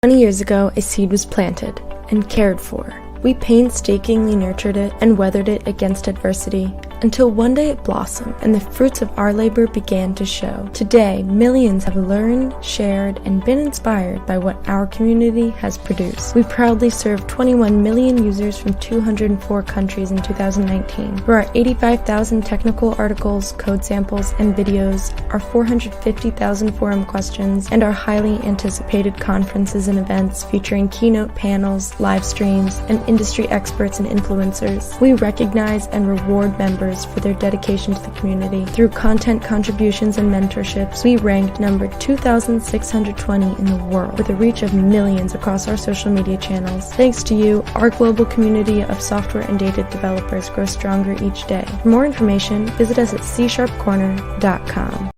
20 years ago, a seed was planted and cared for. We painstakingly nurtured it and weathered it against adversity until one day it blossomed and the fruits of our labor began to show. Today, millions have learned, shared, and been inspired by what our community has produced. We proudly serve 21 million users from 204 countries in 2019. For our 85,000 technical articles, code samples, and videos, our 450,000 forum questions, and our highly anticipated conferences and events featuring keynote panels, live streams, and industry experts and influencers, we recognize and reward members for their dedication to the community. Through content contributions and mentorships, we ranked number 2,620 in the world with a reach of millions across our social media channels. Thanks to you, our global community of software and data developers grows stronger each day. For more information, visit us at csharpcorner.com.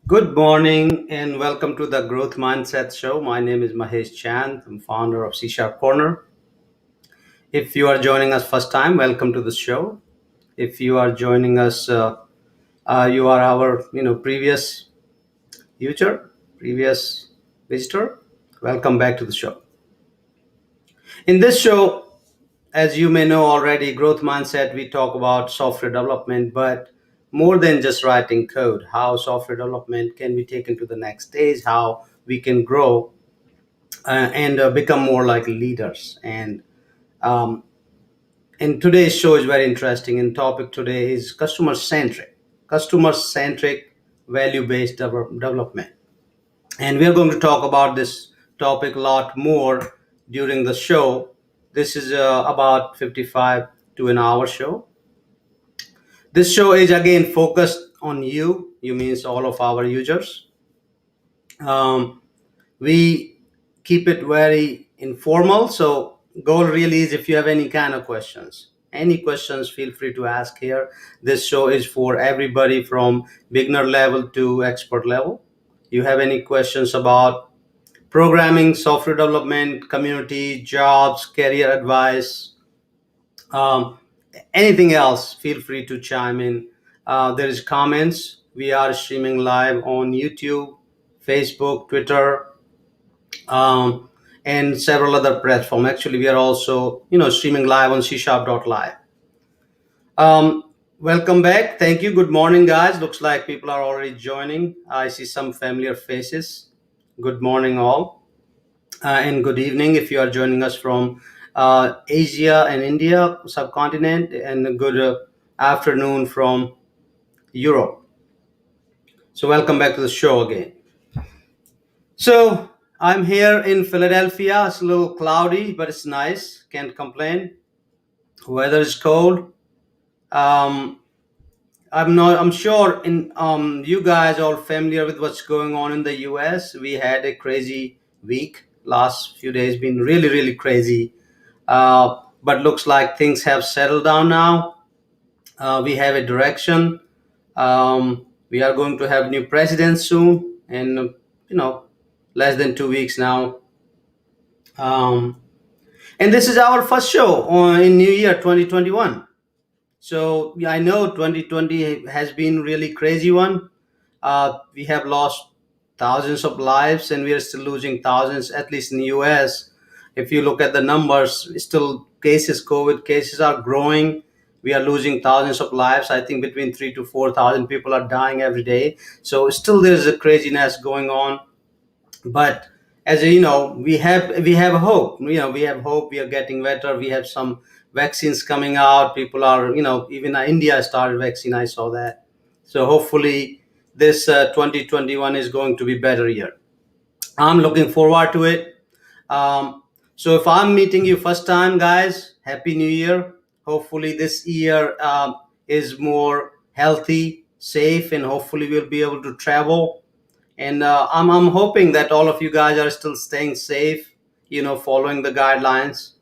Good morning and welcome to the Growth Mindset Show. My name is Mahesh Chand. I'm founder of C Corner. If you are joining us first time, welcome to the show. If you are joining us, you are our previous user, previous visitor. Welcome back to the show. In this show, as you may know already, Growth Mindset, we talk about software development, but more than just writing code, how software development can be taken to the next stage, how we can grow and become more like leaders. Um, and today's show is very interesting. And topic today is customer-centric, value-based development. And we're going to talk about this topic a lot more during the show. This is about 55 to an hour show. This show is again focused on you means all of our users. We keep it very informal. So goal really is if you have any kind of questions, feel free to ask here. This show is for everybody from beginner level to expert level. You have any questions about programming, software development, community, jobs, career advice, um, anything else, feel free to chime in. There is comments. We are streaming live on YouTube, Facebook, Twitter, um, and several other platforms. Actually, we are also, streaming live on csharp.live. Welcome back. Thank you. Good morning, guys. Looks like people are already joining. I see some familiar faces. Good morning, all. And good evening if you are joining us from Asia and India subcontinent, and a good afternoon from Europe. So welcome back to the show again. So I'm here in Philadelphia. It's a little cloudy, but it's nice. Can't complain. Weather is cold. Um, I'm sure in you guys are familiar with what's going on in the US. We had a crazy week. Last few days been really, really crazy. But looks like things have settled down now. We have a direction. We are going to have new president soon, and less than 2 weeks now. Um, and this is our first show in New Year 2021. So yeah, I know 2020 has been really crazy one. We have lost thousands of lives, and we are still losing thousands, at least in the US. If you look at the numbers, still COVID cases are growing. We are losing thousands of lives. I think between 3 to 4 thousand people are dying every day. So still there's a craziness going on. But as we have hope. We have hope. We are getting better. We have some vaccines coming out. People are, even India started vaccine. I saw that. So hopefully this 2021 is going to be better year. I'm looking forward to it. So if I'm meeting you first time, guys, happy new year. Hopefully this year is more healthy, safe, and hopefully we'll be able to travel. And I'm hoping that all of you guys are still staying safe, following the guidelines.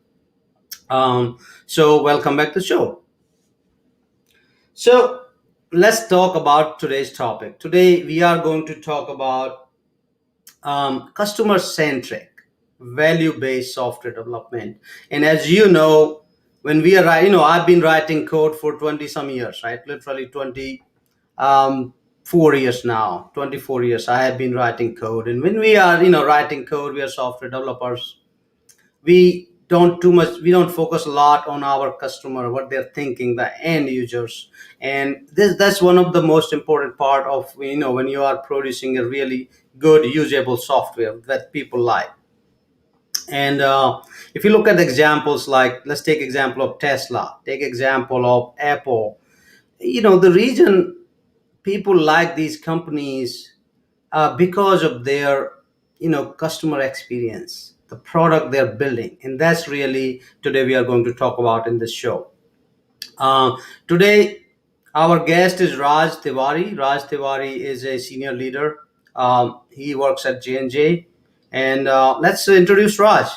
So welcome back to the show. So let's talk about today's topic. Today we are going to talk about customer-centric, value-based software development. And as you know, when we are I've been writing code for 20 some years, right? Literally 4 years now, 24 years I have been writing code. And when we are writing code, we are software developers. We don't focus a lot on our customer, what they're thinking, the end users. And that's one of the most important part of, when you are producing a really good usable software that people like. And if you look at examples, like let's take example of Tesla, take example of Apple. The reason people like these companies, because of their customer experience, the product they're building. And that's really today we are going to talk about in this show. uh, Today our guest is Raj Tiwari. Raj Tiwari is a senior leader. He works at J&J. And let's introduce Raj.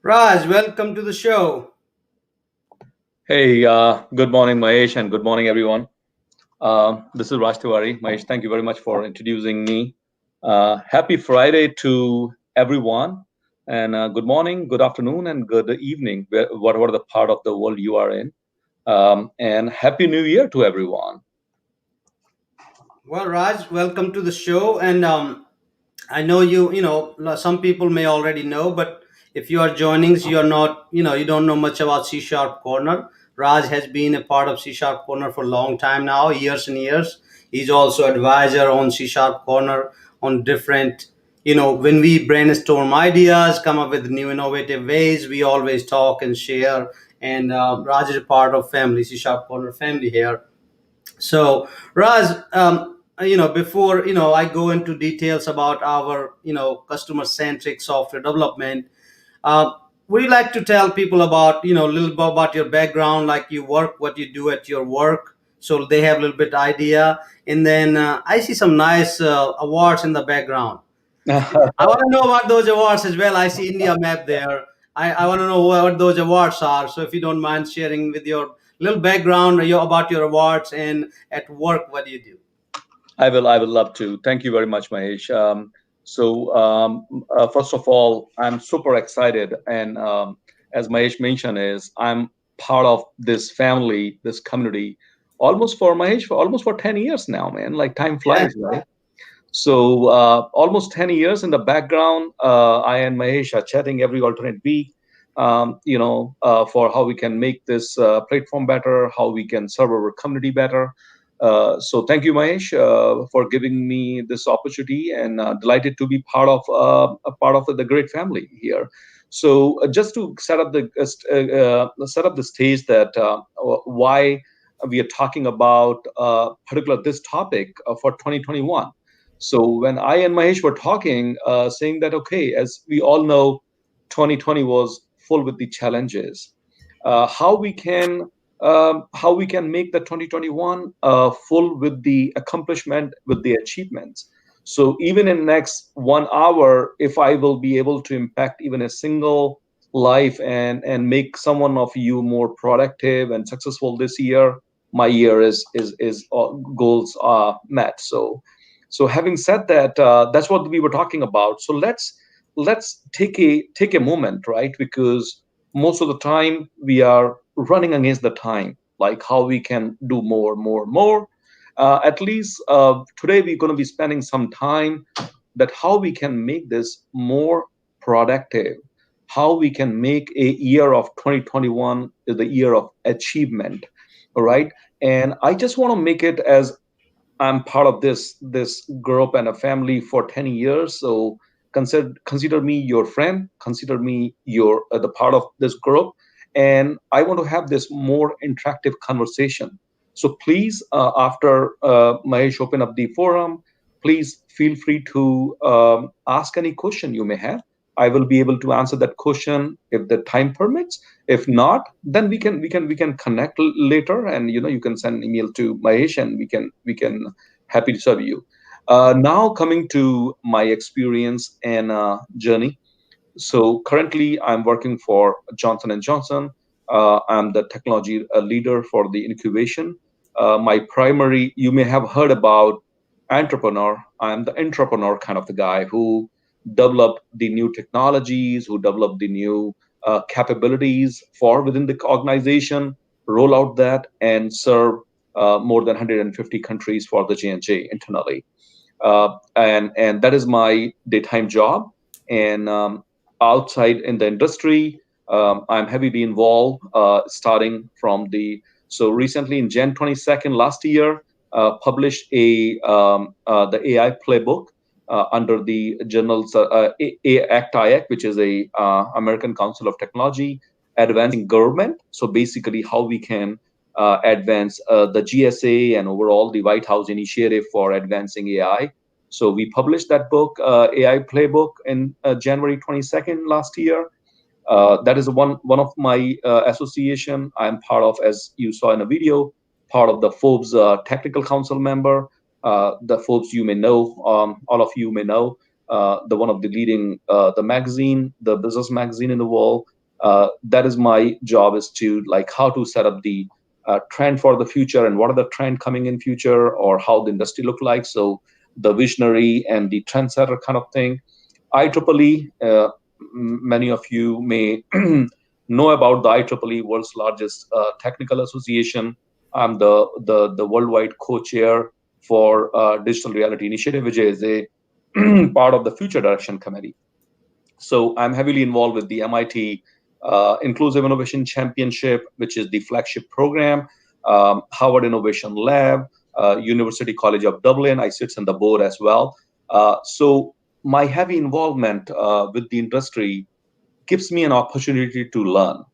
Raj, welcome to the show. Hey, good morning, Mahesh, and good morning, everyone. This is Raj Tiwari. Mahesh, thank you very much for introducing me. Happy Friday to everyone, and good morning, good afternoon, and good evening, whatever the part of the world you are in. And Happy New Year to everyone. Well, Raj, welcome to the show. And I know some people may already know, but if you are joining, so you're not, you don't know much about C Sharp Corner. Raj has been a part of C Sharp Corner for a long time now, years and years. He's also advisor on C Sharp Corner on different, when we brainstorm ideas, come up with new innovative ways, we always talk and share. And Raj is a part of family, C Sharp Corner family here. So, Raj, before I go into details about our customer-centric software development, uh, would you like to tell people about a little bit about your background, like you work, what you do at your work, so they have a little bit idea. And then I see some nice awards in the background. I want to know about those awards as well. I see India map there. I want to know what those awards are. So if you don't mind sharing with your little background about your awards and at work, what do you do? I will love to. Thank you very much, Mahesh. First of all, I'm super excited, and as Mahesh mentioned, is I'm part of this family, this community, almost for Mahesh for almost for 10 years now, man. Like time Yeah. flies, right? So almost 10 years in the background, I and Mahesh are chatting every alternate week. For how we can make this platform better, how we can serve our community better. So thank you, Mahesh, for giving me this opportunity, and delighted to be part of a part of the great family here. So just to set up the stage that why we are talking about particular this topic for 2021. So when I and Mahesh were talking, saying that okay, as we all know, 2020 was full with the challenges. How we can make the 2021 full with the accomplishment, with the achievements. So even in next 1 hour, if I will be able to impact even a single life and make someone of you more productive and successful this year, my year is goals are met. So having said that, that's what we were talking about. So let's take a moment, right? Because most of the time we are running against the time, like how we can do more. At least today we're going to be spending some time that how we can make this more productive, how we can make a year of 2021 is the year of achievement, all right? And I just want to make it as I'm part of this group and a family for 10 years. So consider me your friend. Consider me your the part of this group, and I want to have this more interactive conversation. So please, after Mahesh open up the forum, please feel free to ask any question you may have. I will be able to answer that question if the time permits. If not, then we can connect later, and you can send an email to Mahesh, and we can happy to serve you. Now coming to my experience and journey. So currently, I'm working for Johnson and Johnson. I'm the technology leader for the incubation. My primary, you may have heard about entrepreneur. I'm the entrepreneur kind of the guy who develop the new technologies, who develop the new capabilities for within the organization, roll out that, and serve more than 150 countries for the J&J internally. And that is my daytime job. And outside in the industry, I'm heavily involved, starting from the so recently in Jan 22nd last year, published the AI playbook under the journals ACT-IAC, which is a American Council of Technology Advancing Government. So basically, how we can advance the GSA and overall the White House initiative for advancing AI. So we published that book, AI Playbook, in January 22nd last year. That is one of my association. I'm part of, as you saw in a video, part of the Forbes Technical Council member. The Forbes, you may know, all of you may know, the one of the leading the magazine, the business magazine in the world. That is my job, is to like how to set up the trend for the future, and what are the trend coming in future, or how the industry look like. So the visionary and the trendsetter kind of thing. IEEE, many of you may know about the IEEE, world's largest technical association. I'm the worldwide co-chair for Digital Reality Initiative, which is a part of the Future Direction Committee. So I'm heavily involved with the MIT Inclusive Innovation Championship, which is the flagship program, Harvard Innovation Lab, University College of Dublin. I sit on the board as well. So my heavy involvement with the industry gives me an opportunity to learn,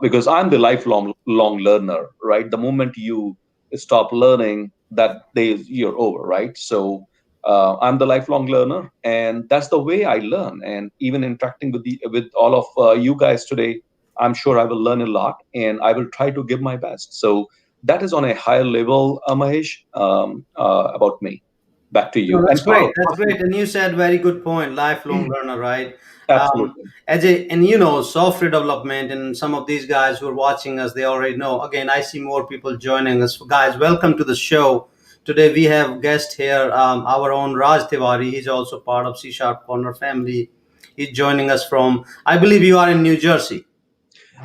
because I'm the lifelong long learner, right? The moment you stop learning, that day you're over, right? So I'm the lifelong learner, and that's the way I learn. And even interacting with all of you guys today, I'm sure I will learn a lot, and I will try to give my best. So that is on a higher level, Mahesh, about me. Back to No, you. that's And great. proud, That's great. And you said very good point. Lifelong learner, right? absolutely. And software development, and some of these guys who are watching us, they already know. Again, I see more people joining us. Guys, welcome to the show. Today we have guest here, our own Raj Tiwari. He's also part of C Sharp Corner family. He's joining us from, I believe you are in New Jersey.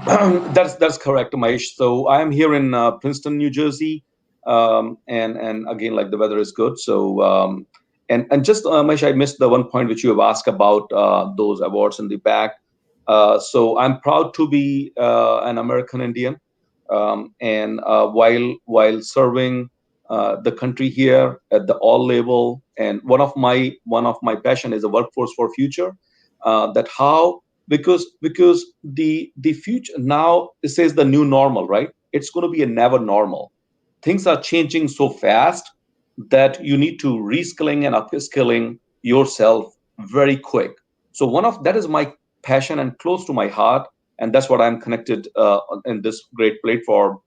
That's correct, Mahesh. So I am here in Princeton, New Jersey, and again, like the weather is good. So and just Mahesh, I missed the one point which you have asked about those awards in the back. So I'm proud to be an American Indian, and while serving the country here at the all level, and one of my passion is a workforce for future. That how because the future now, it says the new normal, right? It's going to be a never normal. Things are changing so fast that you need to reskilling and upskilling yourself very quick. So one of that is my passion and close to my heart, and that's what I'm connected in this great platform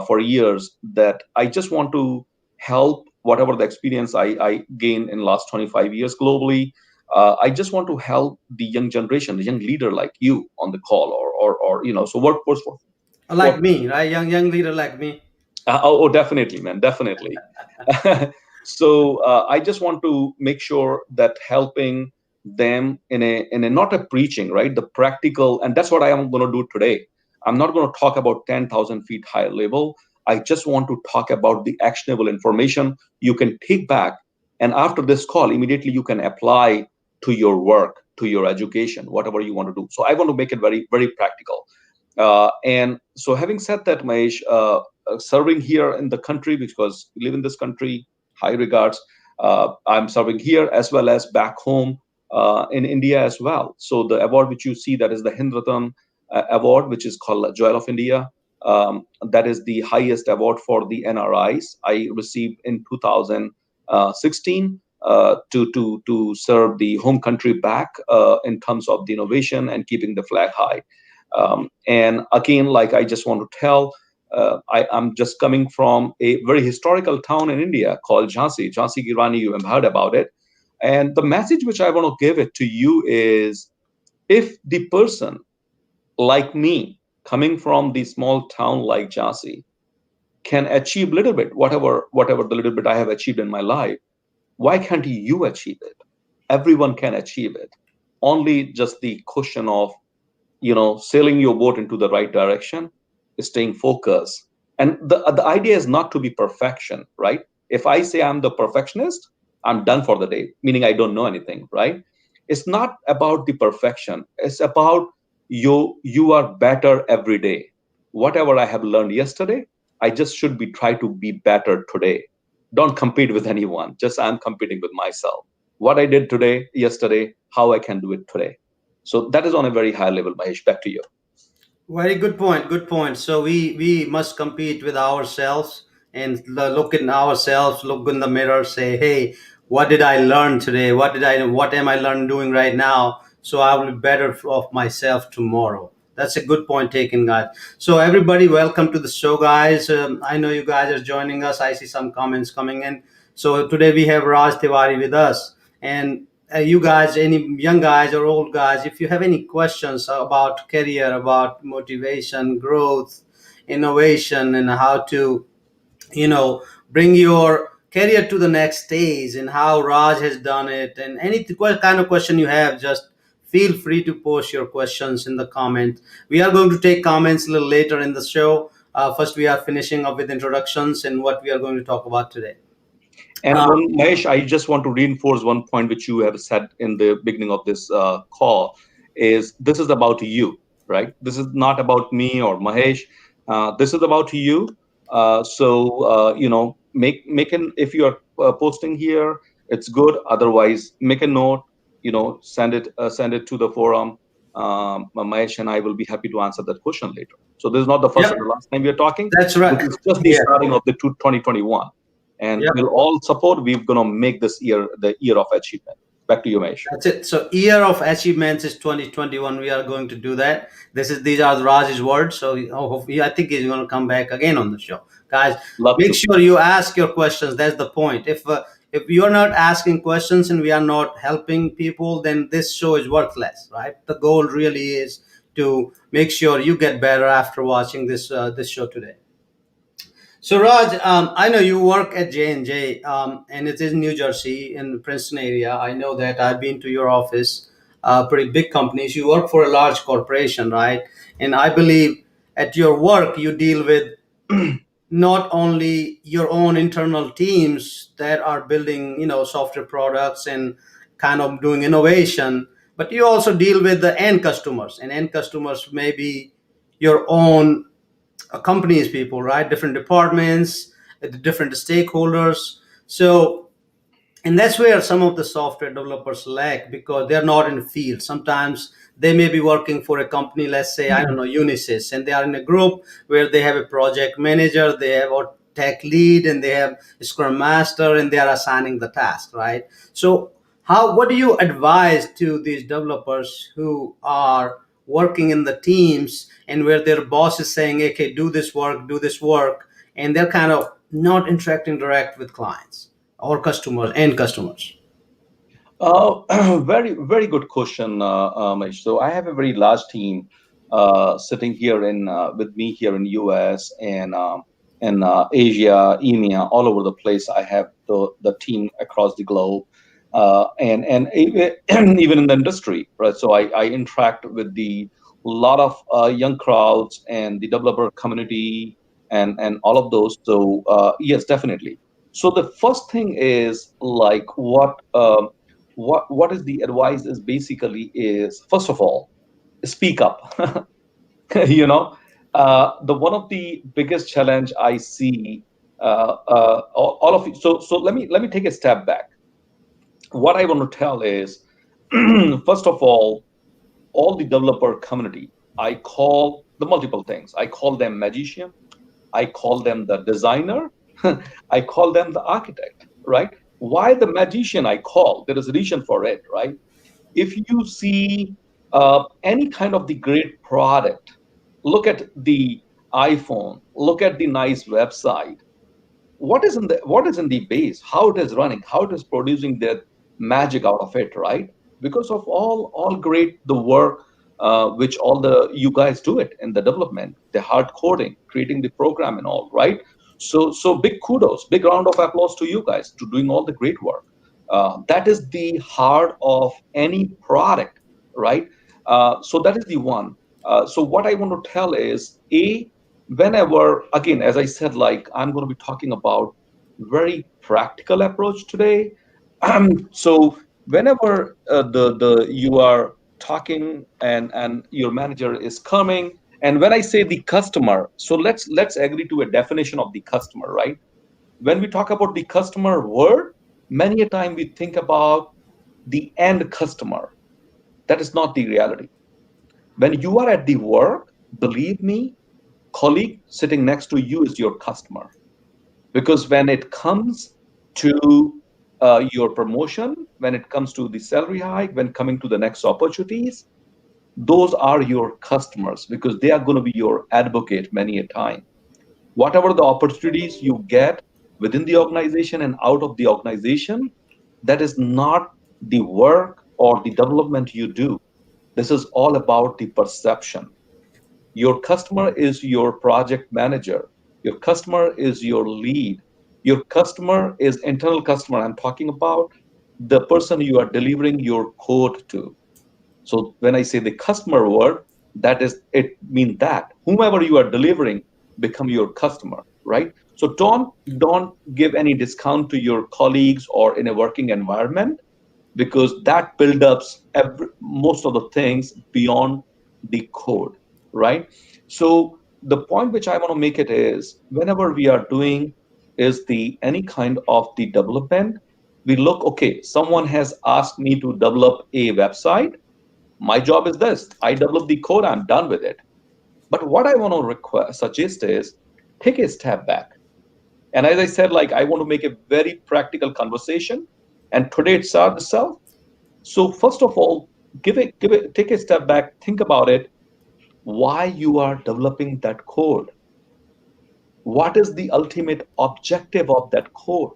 for years. That I just want to help whatever the experience I gained in last 25 years globally. I just want to help the young generation, the young leader like you on the call, or so workforce for Like me, right? Young leader like me. oh, definitely, man, definitely. So I just want to make sure that helping them in a not a preaching, right? The practical, and that's what I am going to do today. I'm not going to talk about 10,000 feet high level. I just want to talk about the actionable information you can take back, and after this call, immediately you can apply to your work, to your education, whatever you want to do. So I want to make it very, very practical. And so, having said that, Mahesh, serving here in the country, because we live in this country. high regards. I'm serving here as well as back home in India as well. So the award which you see, that is the Hindratan award, which is called Joy of India. That is the highest award for the NRIs. I received in 2016 to serve the home country back in terms of the innovation and keeping the flag high. And again, like I just want to tell, I'm just coming from a very historical town in India called Jhansi. Jhansi Ki Rani, you have heard about it. And the message which I want to give it to you is, if the person like me, coming from the small town like Jhansi, can achieve little bit, whatever the little bit I have achieved in my life, why can't you achieve it? Everyone can achieve it. Only just the question of, sailing your boat into the right direction, staying focused. And the idea is not to be perfection, right? If I say I'm the perfectionist, I'm done for the day, meaning I don't know anything, right? It's not about the perfection. It's about you are better every day. Whatever I have learned yesterday, I just should be try to be better today. Don't compete with anyone. Just I'm competing with myself. What I did today, yesterday, how I can do it today. So that is on a very high level. Mahesh, back to you. Very good point. Good point. So we must compete with ourselves and look in ourselves, look in the mirror, say, "Hey, what did I learn today? What am I learning doing right now? So I will be better of myself tomorrow." That's a good point taken, guys. So everybody, welcome to the show, guys. I know you guys are joining us. I see some comments coming in. So today we have Raj Tiwari with us, and you guys, any young guys or old guys, if you have any questions about career, about motivation, growth, innovation, and how to, you know, bring your career to the next stage and how Raj has done it, and any kind of question you have, just feel free to post your questions in the comment. We are going to take comments a little later in the show. First, we are finishing up with introductions and what we are going to talk about today. And Uh, one, Mahesh, I just want to reinforce one point which you have said in the beginning of this call, is this is about you, right? This is not about me or Mahesh. This is about you. Make an, if you are posting here, it's good. Otherwise, make a note. Send it to the forum. Mahesh and I will be happy to answer that question later. So this is not the first and yep, the last time we are talking. that's This right. is just the Yeah. starting of the 2021, and Yep. we'll all support. We're gonna make this year the year of achievement. Back to you, Mesh. That's it. So year of achievements is 2021. We are going to do that. These are Raj's words. So hopefully, I think he's going to come back again on the show, guys. Love Make to. sure you ask your questions. That's the point. If you're not asking questions and we are not helping people, then this show is worthless, right? The goal really is to make sure you get better after watching this show today. So Raj, I know you work at J&J, and it is New Jersey in the Princeton area. I know that I've been to your office. Pretty big companies. You work for a large corporation, right? And I believe at your work you deal with not only your own internal teams that are building, software products and kind of doing innovation, but you also deal with the end customers, and end customers may be your own companies people, right? Different departments, different stakeholders. So, and that's where some of the software developers lack because they're not in the field. Sometimes they may be working for a company, let's say, I don't know, Unisys, and they are in a group where they have a project manager, they have a tech lead, and they have a scrum master, and they are assigning the task, right? So what do you advise to these developers who are working in the teams and where their boss is saying, okay, do this work, and they're kind of not interacting direct with clients or customers and customers? Very, very good question, Mesh. So I have a very large team sitting here in with me here in US and in Asia, EMEA, all over the place. I have the team across the globe, and even in the industry, right? So I interact with the lot of young crowds and the developer community and all of those. So yes, definitely. So the first thing is like what is the advice is basically is, first of all, speak up. you know the one of the biggest challenge I see all of you. So let me take a step back. What I want to tell is, first of all the developer community, I call the multiple things. I call them magician. I call them the designer. I call them the architect, right? Why the magician I call? There is a reason for it, right? If you see any kind of the great product, look at the iPhone, look at the nice website, what is in the base, how it is running, how it is producing that magic out of it, right? Because of all great the work which all the you guys do it in the development, the hard coding, creating the program and all, right? So big kudos, big round of applause to you guys to doing all the great work. That is the heart of any product, right? So that is the one. So what I want to tell is, a whenever, again, as I said, like, I'm going to be talking about very practical approach today. So whenever the you are talking and your manager is coming, and when I say the customer, so let's agree to a definition of the customer, right? When we talk about the customer word, many a time we think about the end customer. That is not the reality. When you are at the work, believe me, colleague sitting next to you is your customer. Because when it comes to your promotion, when it comes to the salary hike, when coming to the next opportunities, those are your customers because they are going to be your advocate many a time. Whatever the opportunities you get within the organization and out of the organization, that is not the work or the development you do. This is all about the perception. Your customer is your project manager. Your customer is your lead. Your customer is internal customer. I'm talking about the person you are delivering your code to. So when I say the customer word, that is it mean that whomever you are delivering become your customer, right? So don't give any discount to your colleagues or in a working environment because that build ups most of the things beyond the code, right? So the point which I want to make it is whenever we are doing is the any kind of the development, we look, okay, someone has asked me to develop a website. My job is this. I develop the code, I'm done with it. But what I want to suggest is take a step back. And as I said, like I want to make a very practical conversation. And today itself. So first of all, take a step back, think about it, why you are developing that code. What is the ultimate objective of that code,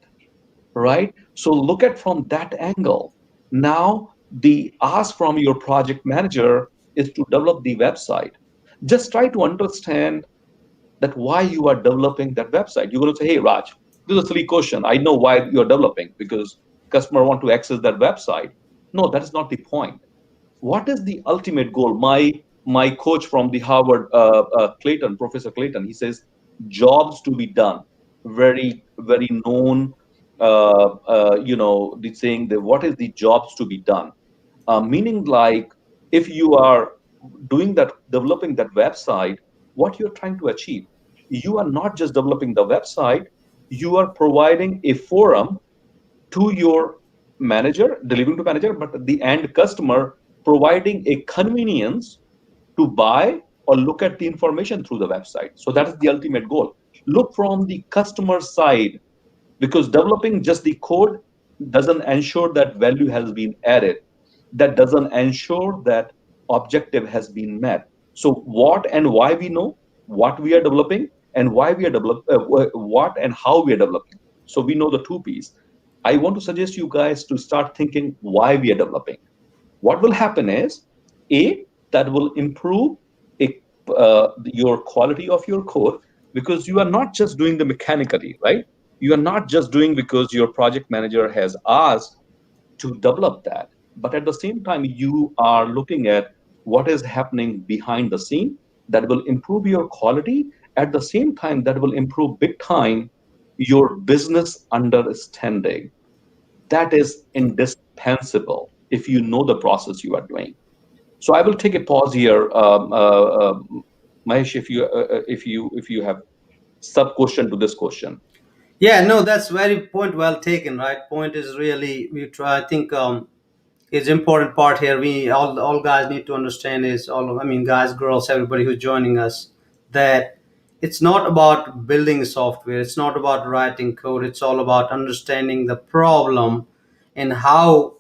right? So look at from that angle. Now, the ask from your project manager is to develop the website. Just try to understand that why you are developing that website. You're going to say, hey, Raj, this is a silly question. I know why you're developing because customer want to access that website. No, that is not the point. What is the ultimate goal? My coach from the Harvard, Clayton, Professor Clayton, he says jobs to be done. Very very known. The saying that what is the jobs to be done? Meaning like if you are doing that, developing that website, what you're trying to achieve. You are not just developing the website. You are providing a forum to your manager, delivering to manager, but the end customer providing a convenience to buy or look at the information through the website. So that is the ultimate goal. Look from the customer side because developing just the code doesn't ensure that value has been added. That doesn't ensure that objective has been met. So what and why we know what we are developing and why we are what and how we are developing. So we know the two piece. I want to suggest you guys to start thinking why we are developing. What will happen is, a that will improve a, your quality of your code because you are not just doing the mechanically, right? You are not just doing because your project manager has asked to develop that, but at the same time you are looking at what is happening behind the scene that will improve your quality. At the same time, that will improve big time your business understanding. That is indispensable if you know the process you are doing. So I will take a pause here, Mahesh, if you have sub question to this question. Yeah, no, that's very point well taken, right? Point is really we try. I think is important part here. We all guys need to understand is all. I mean, guys, girls, everybody who's joining us, that it's not about building software. It's not about writing code. It's all about understanding the problem and how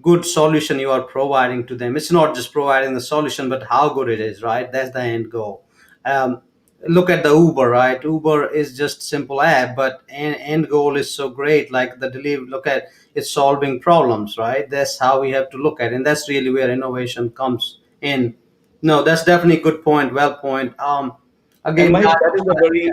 good solution you are providing to them. It's not just providing the solution, but how good it is, right? That's the end goal. um, Look at the Uber, right? Uber is just simple app, but end goal is so great, like the delivery. Look at it's solving problems, right? That's how we have to look at it, and that's really where innovation comes in. No, that's definitely a good point, well point. And Again, Mahesh, guys, that is a very,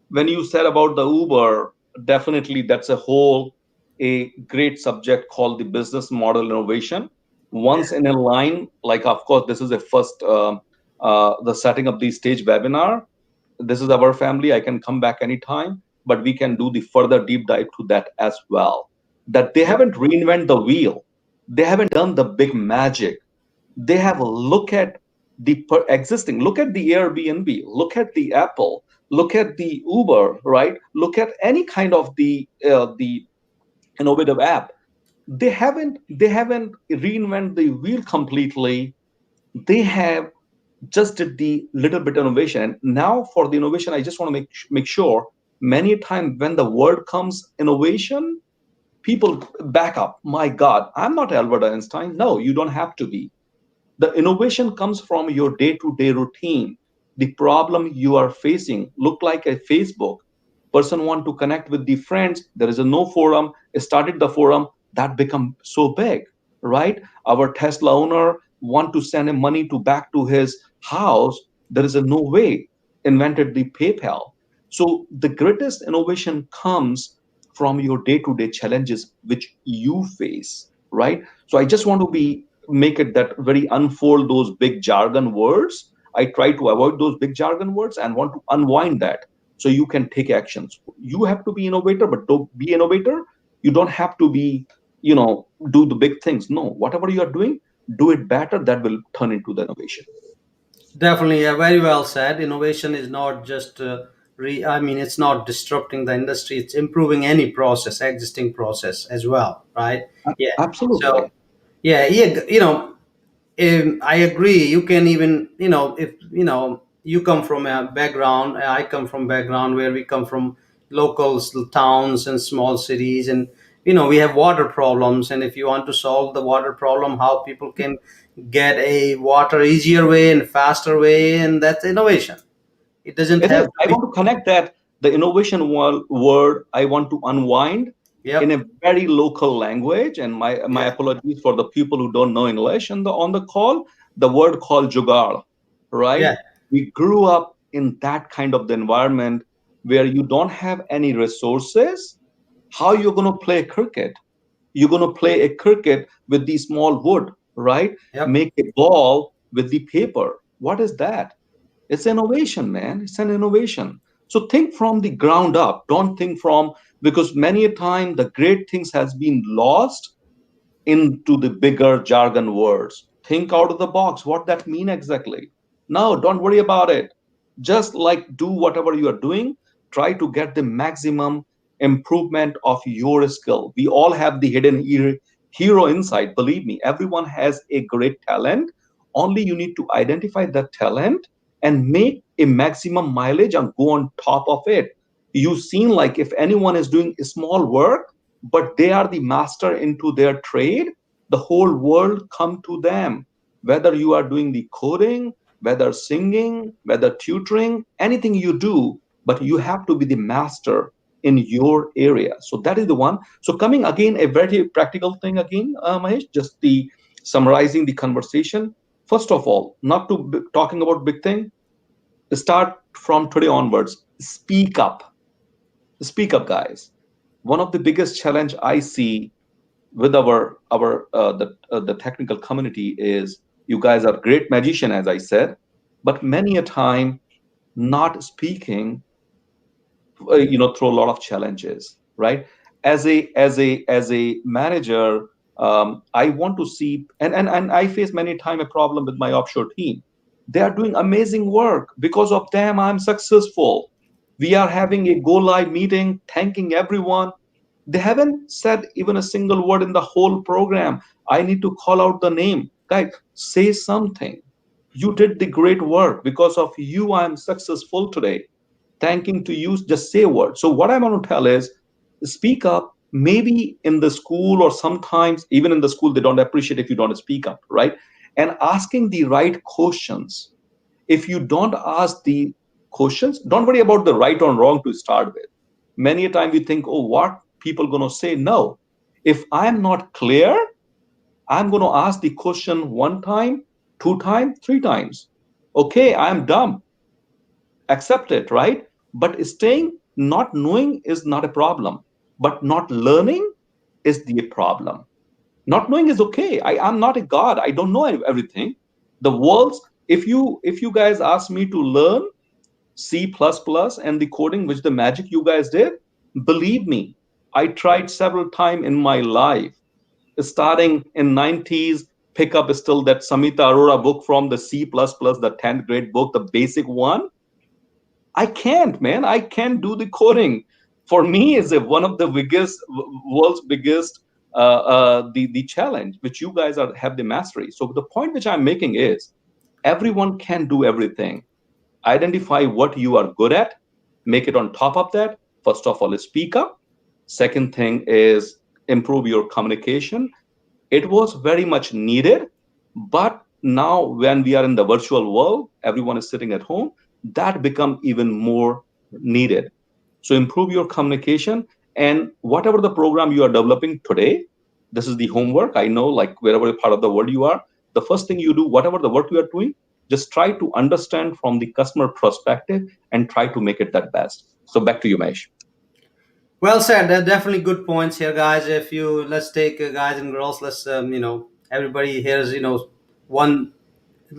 when you said about the Uber, definitely that's a whole, a great subject called the business model innovation. Once in a line, like of course, this is a first, the setting up the stage webinar. This is our family. I can come back anytime, but we can do the further deep dive to that as well. That they haven't reinvented the wheel. They haven't done the big magic. They have a look at the existing, look at the Airbnb, look at the Apple, look at the Uber, right? Look at any kind of the innovative app. They haven't reinvented the wheel completely. They have just did the little bit innovation. And now for the innovation, I just want to make sure, many times when the word comes innovation, people back up. My God, I'm not Albert Einstein. No, you don't have to be. The innovation comes from your day-to-day routine. The problem you are facing look like a Facebook. Person want to connect with the friends. There is a no forum. Started the forum that become so big, right? Our Tesla owner want to send him money to back to his house. There is a no way. Invented the PayPal. So the greatest innovation comes from your day-to-day challenges which you face, right? So I just want to be make it that very unfold those big jargon words. I try to avoid those big jargon words and want to unwind that so you can take actions. You have to be innovator, but don't be innovator. You don't have to be, do the big things. No, whatever you are doing, do it better. That will turn into the innovation. definitely, yeah, very well said. Innovation is not just I mean, it's not disrupting the industry. It's improving any process, existing process as well, right? Yeah. Absolutely. So, yeah, yeah, I agree. You can even, if you come from a background, I come from background where we come from local towns and small cities, and we have water problems. And if you want to solve the water problem, how people can get a water easier way and faster way, and that's innovation. It doesn't It have is. to I be. want to connect that the innovation word I want to unwind in Yep. a very local language. And my Yeah. apologies for the people who don't know English on the call. The word called jugaad, right? Yeah. We grew up in that kind of the environment where you don't have any resources. How you're going to play cricket? You're going to play a cricket with the small wood, right? Yep. Make a ball with the paper. What is that? It's innovation, man. It's an innovation. So think from the ground up. Don't think from, because many a time the great things has been lost into the bigger jargon words. Think out of the box. What that mean exactly? No, don't worry about it. Just like do whatever you are doing. Try to get the maximum improvement of your skill. We all have the hidden hero inside. Believe me, everyone has a great talent. Only you need to identify that talent and make a maximum mileage and go on top of it. You seem like if anyone is doing small work, but they are the master into their trade, the whole world come to them. Whether you are doing the coding, whether singing, whether tutoring, anything you do, but you have to be the master in your area. So that is the one. So coming again, a very practical thing again, Mahesh, just the summarizing the conversation. First of all, not to talking about big thing, start from today onwards. Speak up, guys. One of the biggest challenge I see with the technical community is you guys are great magician, as I said, but many a time not speaking, through a lot of challenges, right? As a manager, I want to see, and I face many time a problem with my offshore team. They are doing amazing work. Because of them, I'm successful. We are having a go live meeting, thanking everyone. They haven't said even a single word in the whole program. I need to call out the name. Guys, say something. You did the great work. Because of you, I am successful today. Thanking to you, just say a word. So, what I want to tell is speak up. Maybe in the school, or sometimes even in the school, they don't appreciate if you don't speak up, right? And asking the right questions. If you don't ask the questions, don't worry about the right or wrong to start with. Many a time we think, oh, what people going to say? No. If I'm not clear, I'm going to ask the question one time, two times, three times. Okay, I'm dumb. Accept it, right? But staying not knowing is not a problem. But not learning is the problem. Not knowing is okay. I'm not a god. I don't know everything. The world's, if you guys ask me to learn C++ and the coding, which the magic you guys did, believe me, I tried several times in my life, starting in 90s, pick up still that Samita Arora book from the C++, the 10th grade book, the basic one. I can't, man. I can't do the coding. For me, is one of the biggest, world's biggest, the challenge, which you guys have the mastery. So the point which I'm making is, everyone can do everything. Identify what you are good at, make it on top of that. First of all, speak up. Second thing is improve your communication. It was very much needed, but now when we are in the virtual world, everyone is sitting at home, that become even more needed. So improve your communication, and whatever the program you are developing today, this is the homework. I know, like wherever part of the world you are, the first thing you do, whatever the work you are doing, just try to understand from the customer perspective and try to make it that best. So back to you, Mahesh. Well said. There are definitely good points here, guys. If you let's take guys and girls. Let's everybody here's one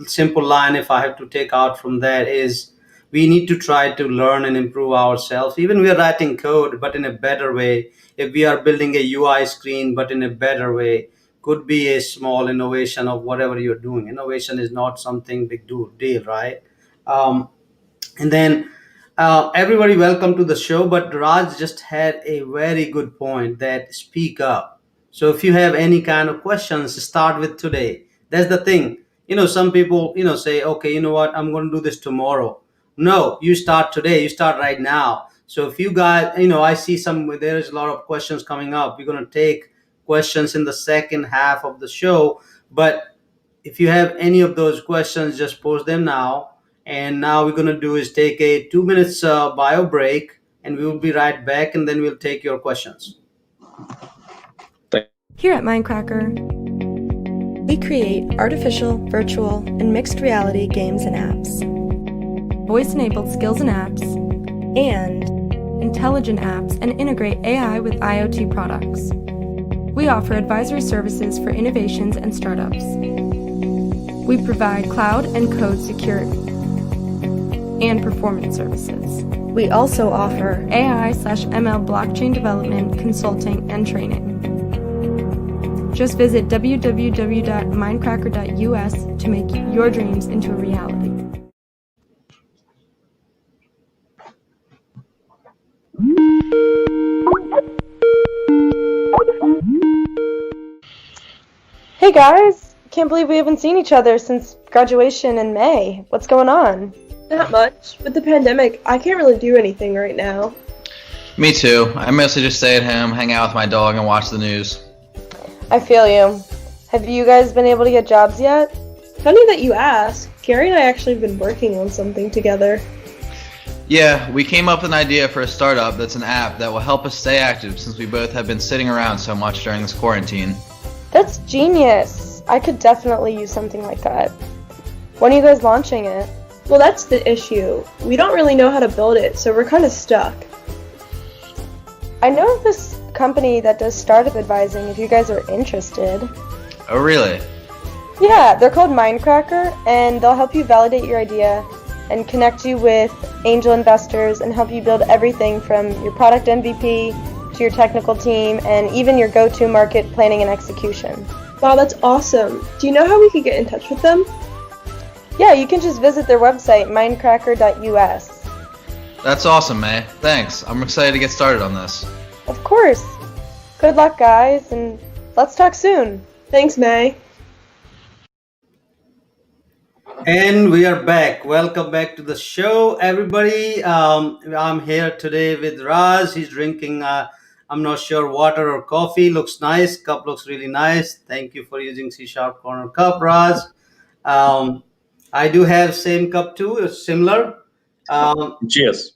simple line. If I have to take out from that is we need to try to learn and improve ourselves. Even we are writing code, but in a better way. If we are building a UI screen, but in a better way, could be a small innovation of whatever you're doing. Innovation is not something big deal, right? Um, and then everybody, welcome to the show. But Raj just had a very good point that speak up. So if you have any kind of questions, start with today. That's the thing. Some people, say, okay, you know what, I'm going to do this tomorrow. No, you start today. You start right now. So if you guys, I see there is a lot of questions coming up. We're going to take questions in the second half of the show. But if you have any of those questions, just post them now. And now we're going to do is take a 2 minutes bio break, and we will be right back, and then we'll take your questions. Here at Mindcracker, we create artificial, virtual, and mixed reality games and apps, voice-enabled skills and apps, and intelligent apps, and integrate AI with IoT products. We offer advisory services for innovations and startups. We provide cloud and code security and performance services. We also offer AI/ML blockchain development, consulting, and training. Just visit www.mindcracker.us to make your dreams into a reality. Hey guys! Can't believe we haven't seen each other since graduation in May. What's going on? Not much. With the pandemic, I can't really do anything right now. Me too. I mostly just stay at home, hang out with my dog, and watch the news. I feel you. Have you guys been able to get jobs yet? Funny that you ask. Gary and I actually have been working on something together. Yeah, we came up with an idea for a startup that's an app that will help us stay active since we both have been sitting around so much during this quarantine. That's genius. I could definitely use something like that. When are you guys launching it? Well, that's the issue. We don't really know how to build it, so we're kind of stuck. I know of this company that does startup advising if you guys are interested. Oh, really? Yeah, they're called Mindcracker, and they'll help you validate your idea and connect you with angel investors and help you build everything from your product MVP to your technical team and even your go-to market planning and execution. Wow, that's awesome. Do you know how we could get in touch with them? Yeah, you can just visit their website, mindcracker.us. That's awesome, May. Thanks. I'm excited to get started on this. Of course. Good luck, guys, and let's talk soon. Thanks, May. And we are back. Welcome back to the show, everybody. I'm here today with Raj. He's drinking, I'm not sure, water or coffee. Looks nice. Cup looks really nice. Thank you for using C Sharp Corner Cup, Raj. I do have same cup too. It's similar. Cheers.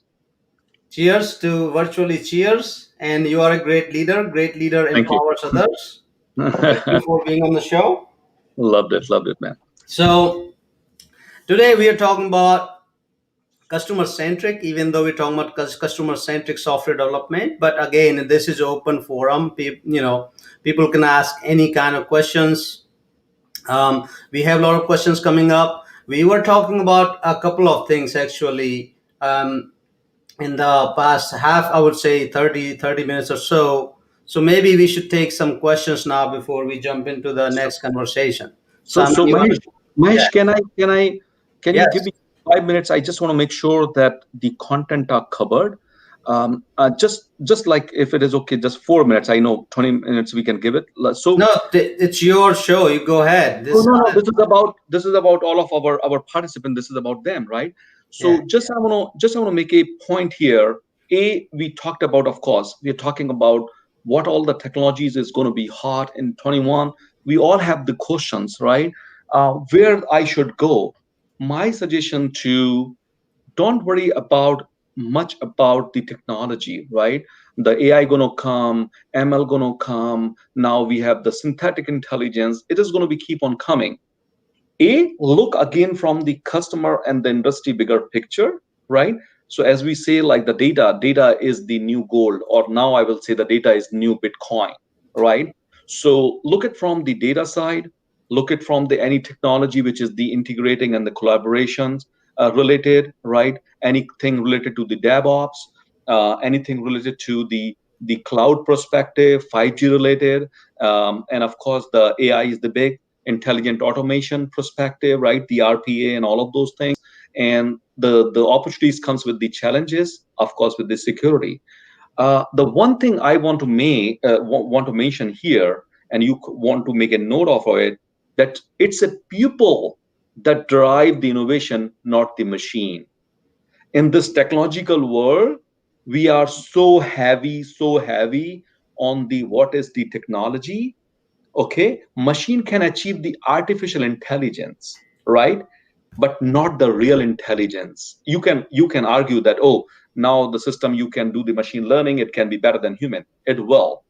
Cheers to virtually cheers. And you are a great leader. Great leader Thank you. empowers others. Thank you for being on the show. Loved it, man. So today we are talking about customer centric, even though we're talking about customer centric software development. But again, this is open forum. People can ask any kind of questions. We have a lot of questions coming up. We were talking about a couple of things actually in the past half, I would say 30 minutes or so. So maybe we should take some questions now before we jump into the next conversation. So you wanna- Mahesh, Yeah. can Yes. you give me 5 minutes? I just want to make sure that the content are covered. Just like if it is okay, just 4 minutes. I know 20 minutes we can give it. So No, it's your show. You go ahead. no. This is about all of our participants. This is about them, right? So Yeah. just I want to make a point here. We talked about, of course, we're talking about what all the technologies is going to be hot in 21. We all have the questions, right? Where I should go. My suggestion to don't worry about much about the technology, right? The AI gonna come, ML gonna come. Now we have the synthetic intelligence. It is gonna be keep on coming. Look again from the customer and the industry bigger picture, right? So as we say, like the data is the new gold, or now I will say the data is new Bitcoin, right? So look at from the data side, look at from the any technology which is the integrating and the collaborations related, right? Anything related to the DevOps, anything related to the cloud perspective, 5G related, and of course the AI is the big intelligent automation perspective, right? The RPA and all of those things. And the opportunities comes with the challenges, of course, with the security. The one thing I want to want to mention here, and you want to make a note of it, that it's a people that drive the innovation, not the machine. In this technological world, we are so heavy on the what is the technology. Okay, machine can achieve the artificial intelligence, right? But not the real intelligence. You can argue that, oh, now the system, you can do the machine learning, it can be better than human. It will.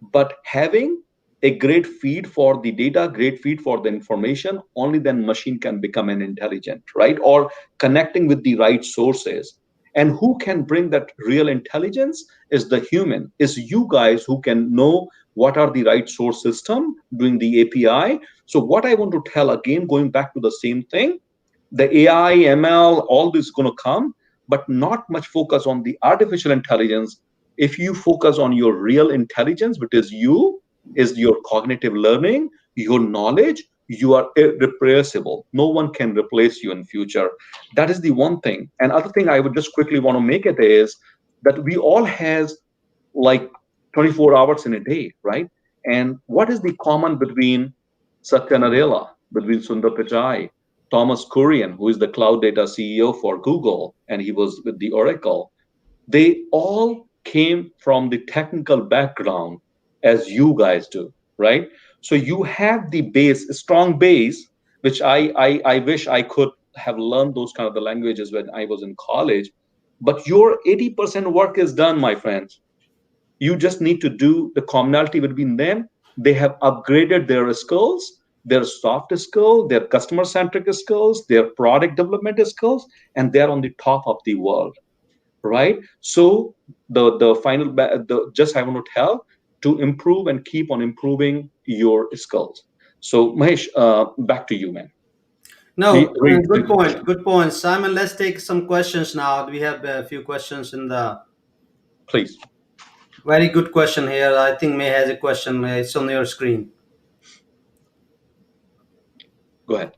But having a great feed for the data, great feed for the information, only then machine can become an intelligent, right? Or connecting with the right sources. And who can bring that real intelligence is the human, is you guys who can know what are the right source system doing the API. So what I want to tell again, going back to the same thing, the AI, ML, all this is going to come, but not much focus on the artificial intelligence. If you focus on your real intelligence, which is you, is your cognitive learning, your knowledge, you are irreplaceable. No one can replace you in future. That is the one thing. And other thing I would just quickly want to make it is that we all has like 24 hours in a day, right? And what is the common between Satya Nadella, between Sundar Pichai, Thomas Kurian, who is the cloud data CEO for Google, and he was with the Oracle? They all came from the technical background as you guys do, right? So you have the base, a strong base, which I wish I could have learned those kind of the languages when I was in college. But your 80% work is done, my friends. You just need to do the commonality between them. They have upgraded their skills, their soft skill, their customer centric skills, their product development skills, and they're on the top of the world, right? So the final just I want to tell to improve and keep on improving your skills. So Mahesh, back to you, man. No, good Thank you. point. Good point, Simon. Let's take some questions now. We have a few questions in the. Please. Very good question here. I think May has a question. It's on your screen. Go ahead.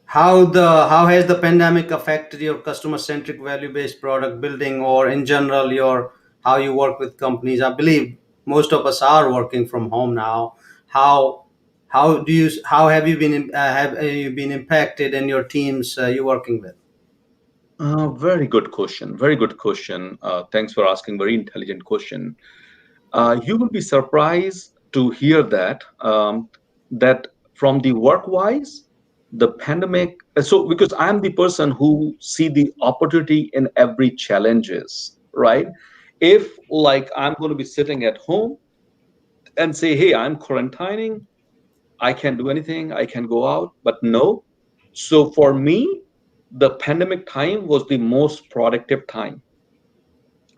How has the pandemic affected your customer centric value based product building, or in general your how you work with companies? I believe most of us are working from home now. How how have you been impacted in your teams you working with? Very good question. Very good question. Thanks for asking. Very intelligent question. You will be surprised to hear that from the work wise, the pandemic. So because I'm the person who see the opportunity in every challenges, right? If like I'm going to be sitting at home and say, hey, I'm quarantining, I can't do anything, I can go out, but no. So for me, the pandemic time was the most productive time.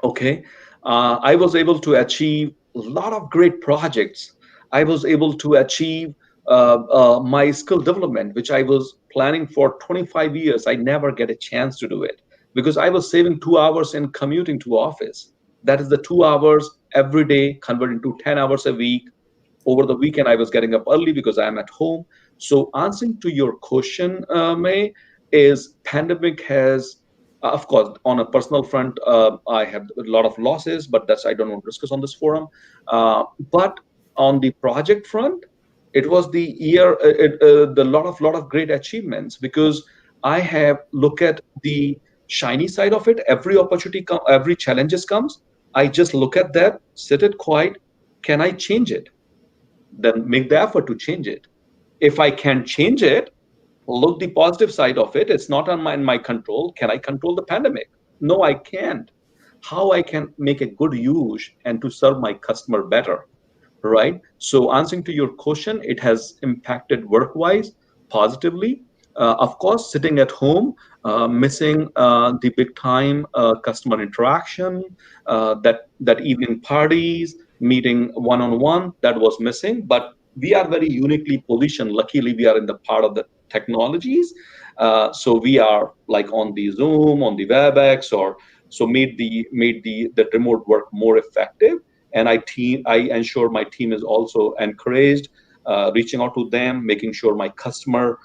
Okay. I was able to achieve a lot of great projects. I was able to achieve my skill development, which I was planning for 25 years. I never get a chance to do it because I was saving 2 hours in commuting to office. That is the 2 hours every day converted into 10 hours a week. Over the weekend I was getting up early because I am at home. So answering to your question, May, is pandemic has of course on a personal front, I have a lot of losses, but that's I don't want to discuss on this forum. But on the project front, it was the year the lot of great achievements because I have look at the shiny side of it. Every opportunity every challenges comes, I just look at that, sit it quiet. Can I change it? Then make the effort to change it. If I can change it, look the positive side of it. It's not in my control. Can I control the pandemic? No, I can't. How I can make a good use and to serve my customer better, right? So answering to your question, it has impacted work-wise positively. Of course, sitting at home, missing the big time customer interaction, that evening parties, meeting one-on-one, that was missing. But we are very uniquely positioned. Luckily, we are in the part of the technologies, so we are like on the Zoom, on the WebEx, or so made the remote work more effective. And I ensure my team is also encouraged, reaching out to them, making sure my customer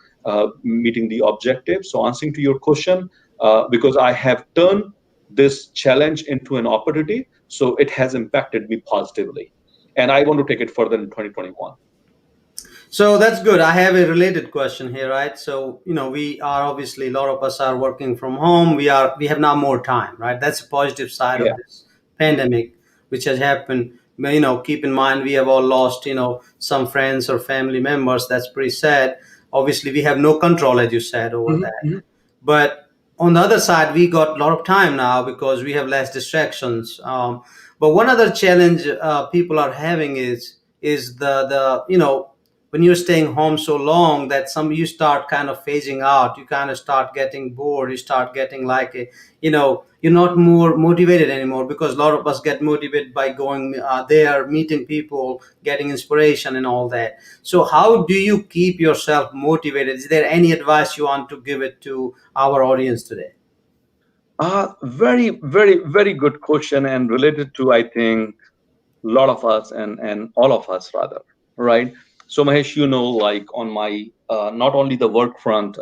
meeting the objective. So answering to your question, because I have turned this challenge into an opportunity, so it has impacted me positively, and I want to take it further in 2021. So that's good. I have a related question here, right? So, we are obviously a lot of us are working from home. We have now more time, right? That's a positive side of Yeah. this pandemic, which has happened. But, keep in mind we have all lost, some friends or family members. That's pretty sad. Obviously, we have no control, as you said, over Mhm, that. mhm. But on the other side, we got a lot of time now because we have less distractions. But one other challenge people are having is the when you're staying home so long that some you start kind of phasing out. You kind of start getting bored. You start getting like you're not more motivated anymore because a lot of us get motivated by going there, meeting people, getting inspiration and all that. So how do you keep yourself motivated? Is there any advice you want to give it to our audience today? Very, very, very good question, and related to I think lot of us and all of us rather, right? So Mahesh, like on my not only the work front,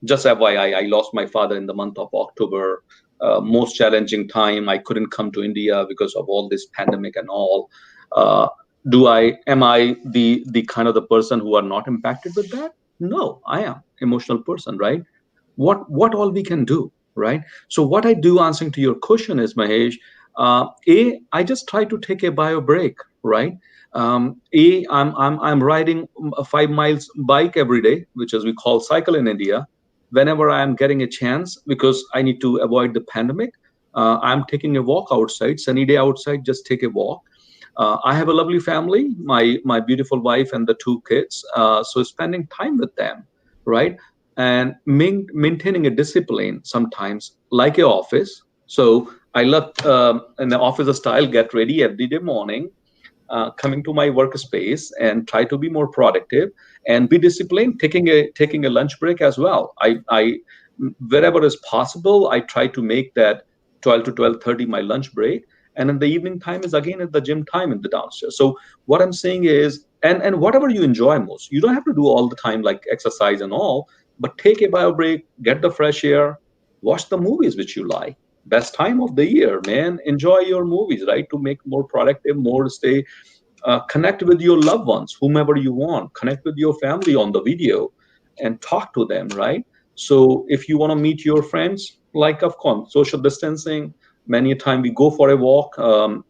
just FYI, I lost my father in the month of October. Most challenging time. I couldn't come to India because of all this pandemic and all. uh, am I the kind of the person who are not impacted with that? No, I am emotional person, right? What all we can do, right? So what I do, answering to your question, is, Mahesh, I just try to take a bio break, right? I'm riding a 5 miles bike every day, which as we call cycle in India, whenever I'm getting a chance, because I need to avoid the pandemic. I'm taking a walk outside, sunny day outside, just take a walk. I have a lovely family, my beautiful wife and the two kids. So spending time with them, right, and maintaining a discipline sometimes, like a office. So I love in the office style, get ready every day morning, coming to my workspace and try to be more productive and be disciplined, taking a lunch break as well. I wherever is possible, I try to make that 12 to 12:30 my lunch break, and in the evening time is again at the gym time in the downstairs. So what I'm saying is, and whatever you enjoy most, you don't have to do all the time like exercise and all. but take a bio break, get the fresh air, watch the movies which you like. Best time of the year, man. Enjoy your movies, right? To make more productive, more stay, connect with your loved ones, whomever you want, connect with your family on the video and talk to them, right? So if you want to meet your friends, like of course social distancing, many a time we go for a walk,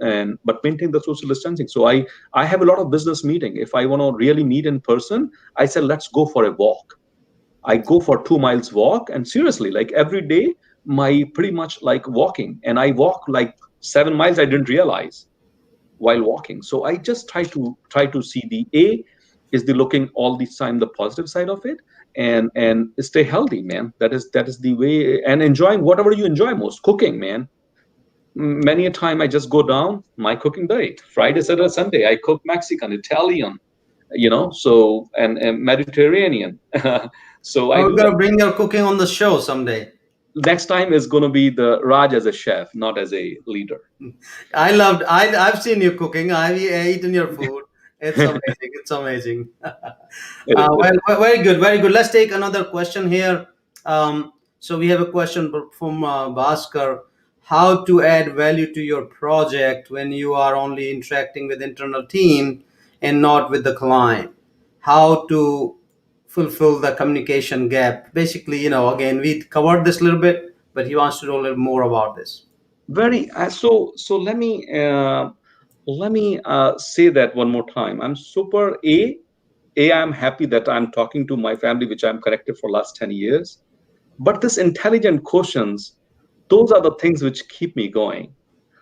and but maintain the social distancing. So I have a lot of business meeting. If I want to really meet in person, I said let's go for a walk. I go for 2 miles walk, and seriously, like every day, my pretty much like walking, and I walk like 7 miles. I didn't realize while walking. So I just try to see the A is the looking all the time the positive side of it, and stay healthy, man. That is the way, and enjoying whatever you enjoy most. Cooking, man. Many a time I just go down my cooking day. Friday, Saturday, Sunday, I cook Mexican, Italian, and Mediterranean. So I We're do gonna that. bring your cooking on the show someday. Next time is going to be the Raj as a chef, not as a leader. I've seen you cooking. I've eaten your food. It's amazing. It's amazing. It is. Very good, very good. Let's take another question here. So we have a question from Bhaskar. How to add value to your project when you are only interacting with internal team and not with the client? How to fulfill the communication gap? Basically, again, we covered this a little bit, but he wants to know a little more about this. Very so let me say that one more time. I'm super a I'm happy that I'm talking to my family, which I'm connected for last 10 years. But this intelligent questions, those are the things which keep me going.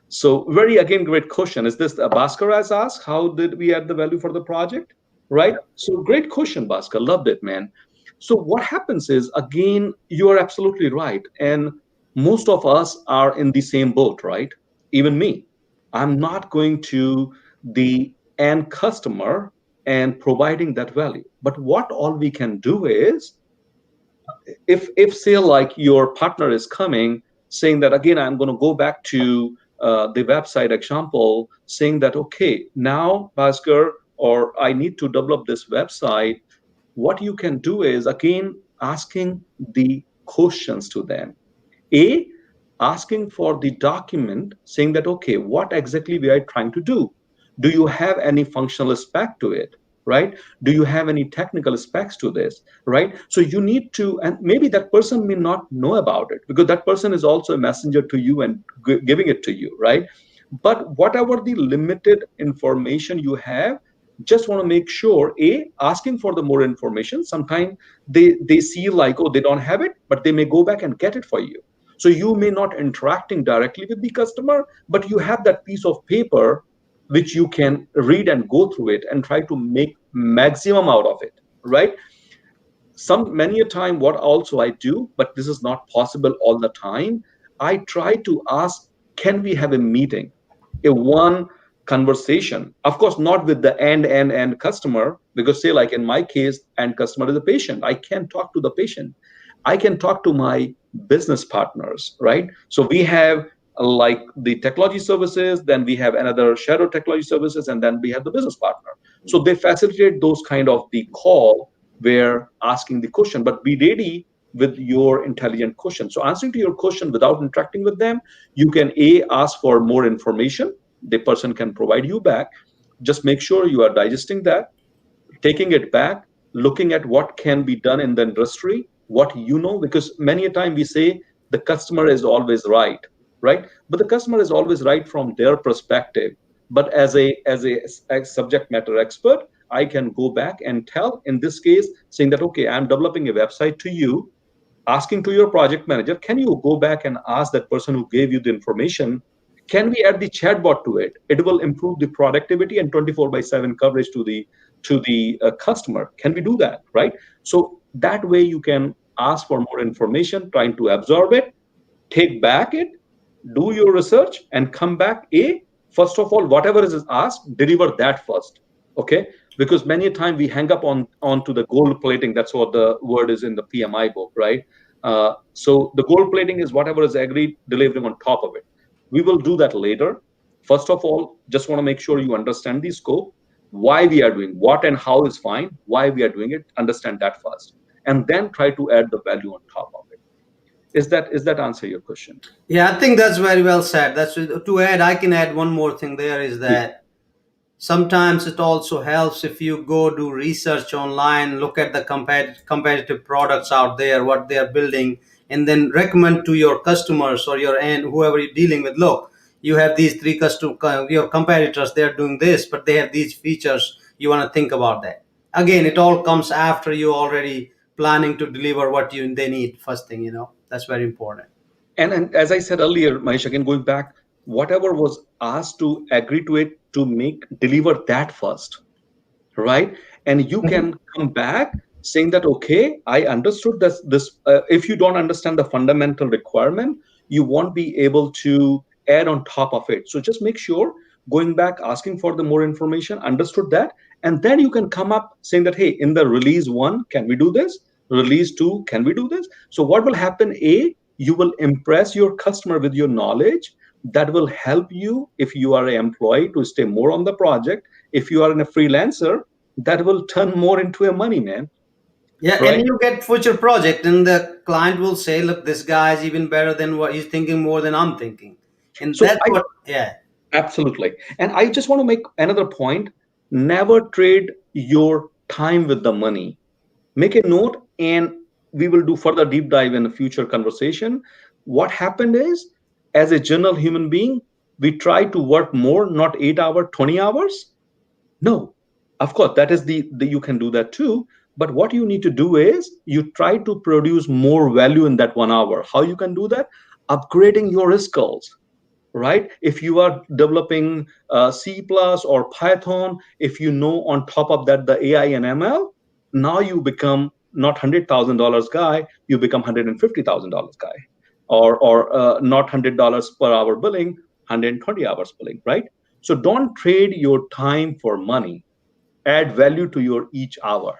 So very again great question. Is this Bhaskar has asked? How did we add the value for the project? Right. So great question, Bhaskar. Loved it, man. So what happens is again you are absolutely right, and most of us are in the same boat, right? Even me. I'm not going to the end customer and providing that value. But what all we can do is if say like your partner is coming saying that again I'm going to go back to the website example saying that okay now Bhaskar or I need to develop this website, what you can do is again asking the questions to them. A, asking for the document saying that, okay, what exactly we are trying to do? Do you have any functional spec to it? Right? Do you have any technical specs to this? Right? So you need to, and maybe that person may not know about it because that person is also a messenger to you and giving it to you, right? But whatever the limited information you have, just want to make sure a asking for the more information. Sometimes they see like oh they don't have it, but they may go back and get it for you. So you may not interacting directly with the customer, but you have that piece of paper which you can read and go through it and try to make maximum out of it, right? Some many a time what also I do, but this is not possible all the time, I try to ask, can we have a meeting, a one conversation, of course not with the end customer, because say like in my case end customer is a patient, I can talk to the patient, I can talk to my business partners, right? So we have like the technology services, then we have another shadow technology services, and then we have the business partner. So they facilitate those kind of the call where asking the question, but be ready with your intelligent question. So answering to your question without interacting with them, you can a ask for more information. The person can provide you back. Just make sure you are digesting that, taking it back, looking at what can be done in the industry, what you know, because many a time we say the customer is always right, right? But the customer is always right from their perspective. But as subject matter expert, I can go back and tell in this case, saying that okay, I'm developing a website to you, asking to your project manager, can you go back and ask that person who gave you the information, can we add the chatbot to it? It will improve the productivity and 24 by 7 coverage to the customer. Can we do that? Right? So that way you can ask for more information, trying to absorb it, take back it, do your research, and come back. First of all, whatever is asked, deliver that first. Okay? Because many a time we hang up onto the gold plating. That's what the word is in the PMI book, right? So the gold plating is whatever is agreed, delivering on top of it. We will do that later. First of all, just want to make sure you understand the scope, why we are doing what and how is fine, why we are doing it. Understand that first, and then try to add the value on top of it. Is that answer your question? Yeah, I think that's very well said. That's to add. I can add one more thing. There is that sometimes it also helps if you go do research online, look at the competitive products out there, what they are building, and then recommend to your customers or your end whoever you're dealing with. Look, you have these three your competitors. They are doing this, but they have these features. You want to think about that. Again, it all comes after you already planning to deliver what they need. First thing, that's very important. And as I said earlier, Mahesh, again going back, whatever was asked to agree to it, to make deliver that first, right? And you can come back saying that, okay, I understood this. If you don't understand the fundamental requirement, you won't be able to add on top of it. So just make sure going back, asking for the more information, understood that, and then you can come up saying that, hey, in the release one, can we do this? Release two, can we do this? So what will happen? You will impress your customer with your knowledge. That will help you if you are an employee to stay more on the project. If you are a freelancer, that will turn more into a money, man. Yeah, and Right? you get future project, and the client will say, "Look, this guy is even better than what he's thinking, more than I'm thinking," and So that's I what. Yeah, absolutely. And I just want to make another point. Never trade your time with the money. Make a note, and we will do further deep dive in a future conversation. What happened is, as a general human being, we try to work more, not 8 hours, 20 hours. No, of course, that is the you can do that too. But what you need to do is you try to produce more value in that 1 hour. How you can do that? Upgrading your skills, right? If you are developing C plus or Python, if you know on top of that the AI and ML, now you become not $100,000 guy, you become $150,000 guy, or not $100 per hour billing, 120 hours billing, right? So don't trade your time for money. Add value to your each hour.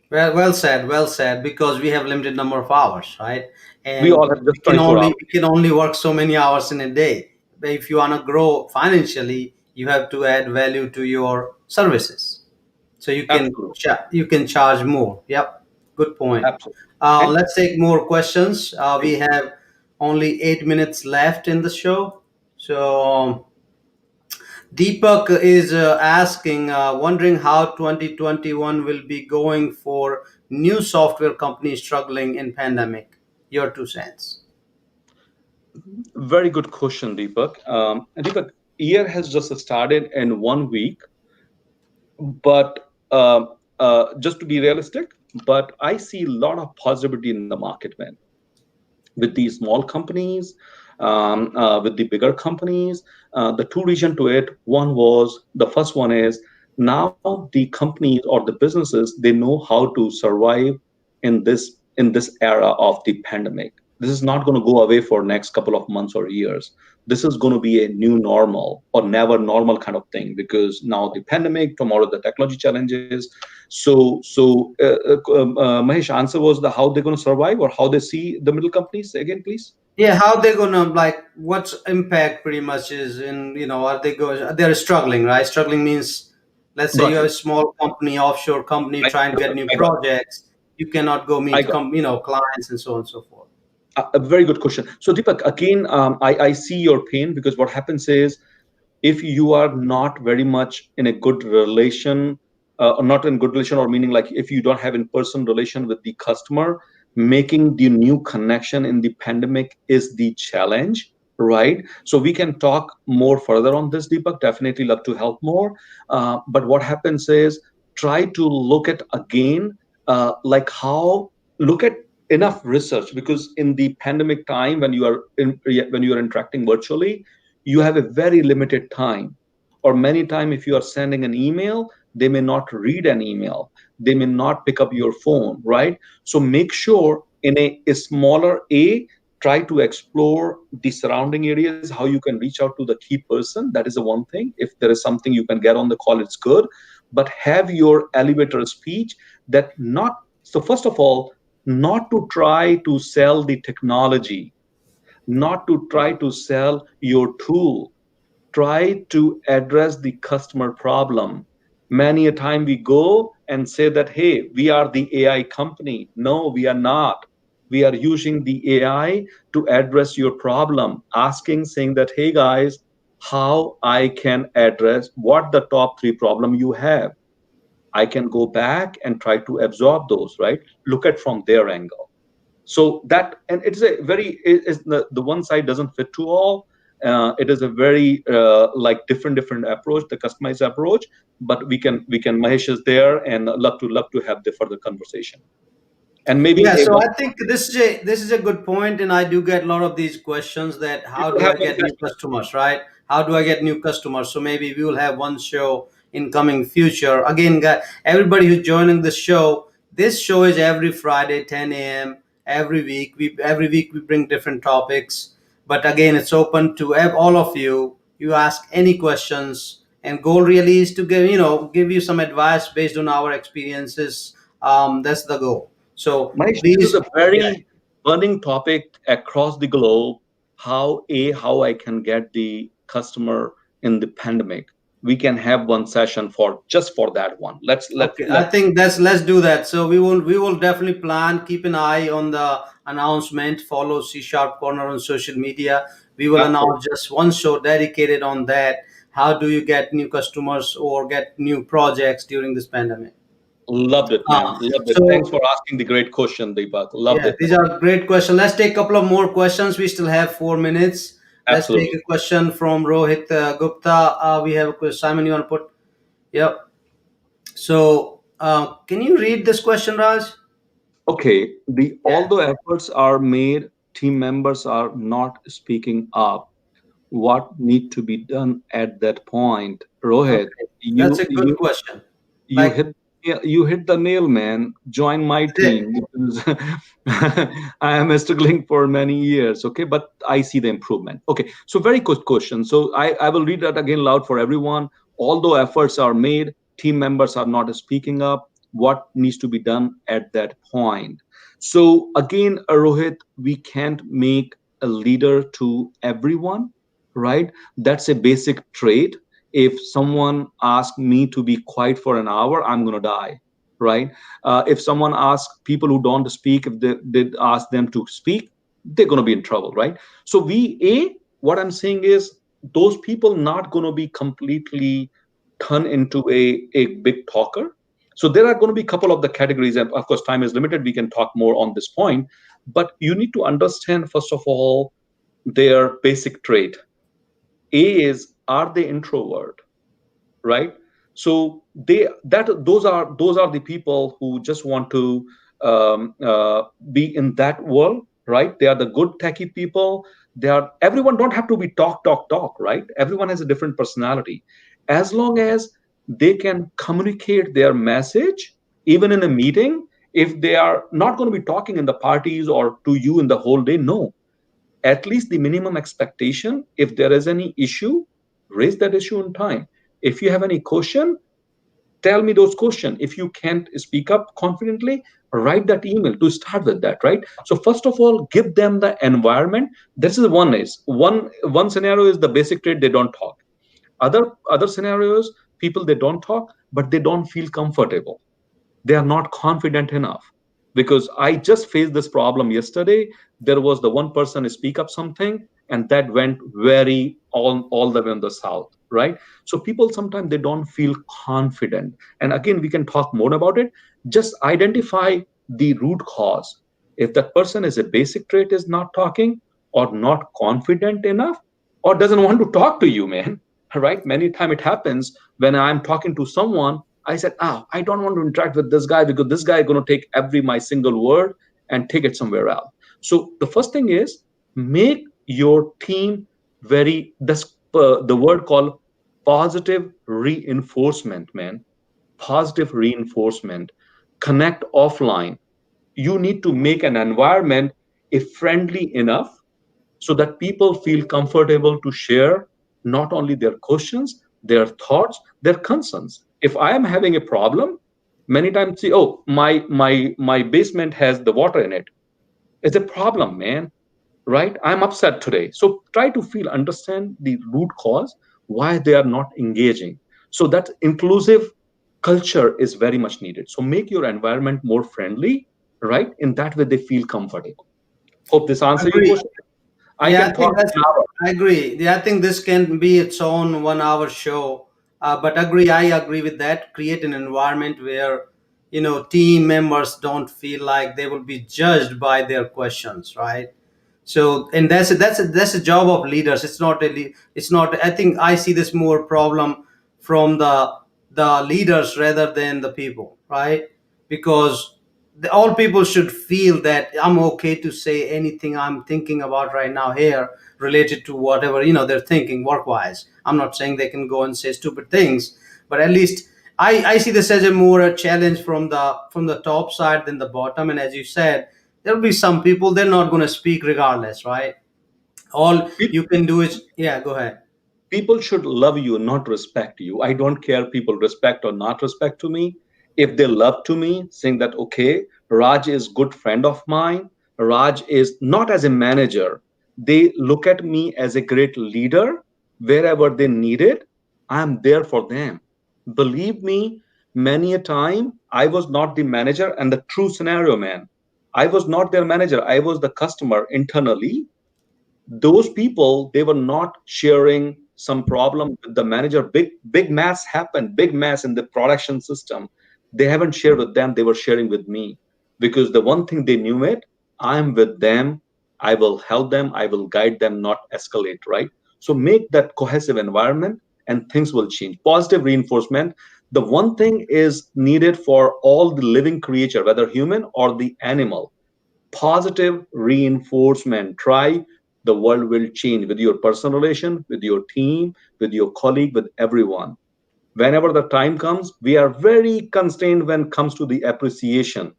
well said, well said. Because we have limited number of hours, right? We And all have we just can 24 only hours. we can only work so many hours in a day. But if you wanna grow financially, you have to add value to your services, so Absolutely, you can charge more. Yep, good point. absolutely. And Let's take more questions. We have only 8 minutes left in the show. So Deepak is asking, wondering how 2021 will be going for new software companies struggling in pandemic. Your 2 cents. very good question, Deepak. Deepak, year has just started in 1 week, but just to be realistic, but I see a lot of positivity in the market, man, with these small companies, with the bigger companies. The two reason to it. One was the first one is now the companies or the businesses, they know how to survive in this era of the pandemic. This is not going to go away for next couple of months or years. This is going to be a new normal or never normal kind of thing, because now the pandemic, tomorrow the technology challenges. Mahesh, answer was the how they're going to survive or how they see the middle companies. Say again, please. Yeah, how they gonna, like, what's impact pretty much is in, are they going? They're struggling, right? Struggling means, let's say you Got have you. a small company, offshore company I trying to got get it. new I got it. projects. You cannot go I meet got it. clients and so on and so forth. A very good question. So Deepak, again, I see your pain, because what happens is, if you are not very much in a good relation, or not in good relation, or meaning like if you don't have in person relation with the customer, making the new connection in the pandemic is the challenge, right? So we can talk more further on this, Deepak. Definitely love to help more. But what happens is, try to look at again, like how look at enough research, because in the pandemic time, when you are when you are interacting virtually, you have a very limited time. Or many time, if you are sending an email, they may not read an email, they may not pick up your phone, right? So make sure in a smaller try to explore the surrounding areas, how you can reach out to the key person. That is the one thing. If there is something you can get on the call, it's good. But have your elevator speech, that not so first of all, not to try to sell the technology, not to try to sell your tool. Try to address the customer problem. Many a time we go and say that, hey, we are the AI company. No, we are not. We are using the AI to address your problem, asking, saying that, hey guys, how I can address what the top three problem you have. I can go back and try to absorb those, right? Look at from their angle. So that, and it's a very, is the one side doesn't fit to all. It is a very like different approach, the customized approach. But we can Mahesh is there, and love to have the further conversation, and maybe Yeah, a so one I think this is a good point, and I do get a lot of these questions that we how will do have I one get new session. customers, right? How do I get new customers? So maybe we will have one show in coming future. Again, everybody who's joining the show, this show is every Friday, 10 a.m. Every week we bring different topics, but again, it's open to all of you. You ask any questions, and goal really is to give you some advice based on our experiences. That's the goal. So Mahesh, this is please, a yeah, very burning topic across the globe. How I can get the customer in the pandemic. We can have one session for just for that one. Let's let okay. I let think let's do that. So we will definitely plan. Keep an eye on the announcement. Follow C Sharp Corner on social media. We will absolutely announce just one show dedicated on that. How do you get new customers or get new projects during this pandemic? loved it, man. Loved it. Thanks So for asking the great question, Deepak. Loved yeah, it, these man. are great questions. Let's take a couple of more questions. We still have 4 minutes. Let's take Absolutely. a question from Rohit Gupta. We have a question. Simon, you want to put? Yep. So, can you read this question, Raj? Okay. The Yeah. although efforts are made, team members are not speaking up. What need to be done at that point? Rohit, Okay. That's you a good you question. you Like, hit you hit the nail, man. Join my the- team because I am struggling for many years. Okay, but I see the improvement. Okay, so very good question. So I will read that again loud for everyone. Although efforts are made, team members are not speaking up. What needs to be done at that point? So again, Rohit, we can't make a leader to everyone, right? That's a basic trait. If someone asks me to be quiet for an hour, I'm going to die, right? If someone asks people who don't speak, if they did ask them to speak, they're going to be in trouble, right? So what I'm saying is those people not going to be completely turned into a big talker. So there are going to be a couple of the categories, and of course time is limited, we can talk more on this point, but you need to understand first of all their basic trait. A is, are they introvert, right? So those are the people who just want to be in that world, right? They are the good techie people. They are, everyone don't have to be talk, right? Everyone has a different personality. As long as they can communicate their message even in a meeting, if they are not going to be talking in the parties or to you in the whole day, no, at least the minimum expectation, if there is any issue, raise that issue in time. If you have any question, tell me those questions. If you can't speak up confidently, write that email to start with that, right? So first of all, give them the environment. This is one scenario is the basic trait, they don't talk. Other scenarios, people, they don't talk but they don't feel comfortable, they are not confident enough. Because I just faced this problem yesterday. There was the one person speak up something, and that went very all the way in the south, right? So people sometimes they don't feel confident, and again we can talk more about it. Just identify the root cause. If that person is a basic trait is not talking, or not confident enough, or doesn't want to talk to you, man, right? Many time it happens when I'm talking to someone, I said, I don't want to interact with this guy because this guy is going to take every my single word and take it somewhere else. So the first thing is, make your team very, the word called positive reinforcement, man. Positive reinforcement. Connect offline. You need to make an environment if friendly enough so that people feel comfortable to share not only their questions, their thoughts, their concerns. If I am having a problem, many times see, oh, my basement has the water in it. It's a problem, man, right? I'm upset today. So try to feel, understand the root cause, why they are not engaging. So that's inclusive culture is very much needed. So make your environment more friendly, right? In that way they feel comfortable. Hope this answer your Agree. question. I Yeah, can I think talk that's. an hour. I agree. Yeah, I think this can be its own 1 hour show. But I agree with that. Create an environment where team members don't feel like they will be judged by their questions, right? So, and that's a job of leaders. It's not really. It's not. I think I see this more problem from the leaders rather than the people, right? Because all people should feel that I'm okay to say anything I'm thinking about right now here related to whatever they're thinking work wise. I'm not saying they can go and say stupid things, but at least I see this as a more a challenge from the top side than the bottom. And as you said, there'll be some people they're not going to speak regardless, right? All you can do is, yeah, go ahead. People should love you, not respect you. I don't care people respect or not respect to me. If they love to me, saying that, okay, Raj is good friend of mine. Raj is not as a manager. They look at me as a great leader. Wherever they need it, I'm there for them. Believe me, many a time I was not the manager and the true scenario, man. I was not their manager. I was the customer internally. Those people, they were not sharing some problem with the manager. Big mass happened, big mass in the production system. They haven't shared with them, they were sharing with me, because the one thing they knew it, I'm with them, I will help them, I will guide them, not escalate, right? So make that cohesive environment and things will change. Positive reinforcement, the one thing is needed for all the living creature, whether human or the animal. Positive reinforcement. Try, the world will change with your personal relation, with your team, with your colleague, with everyone. Whenever the time comes, we are very constrained when it comes to the appreciation.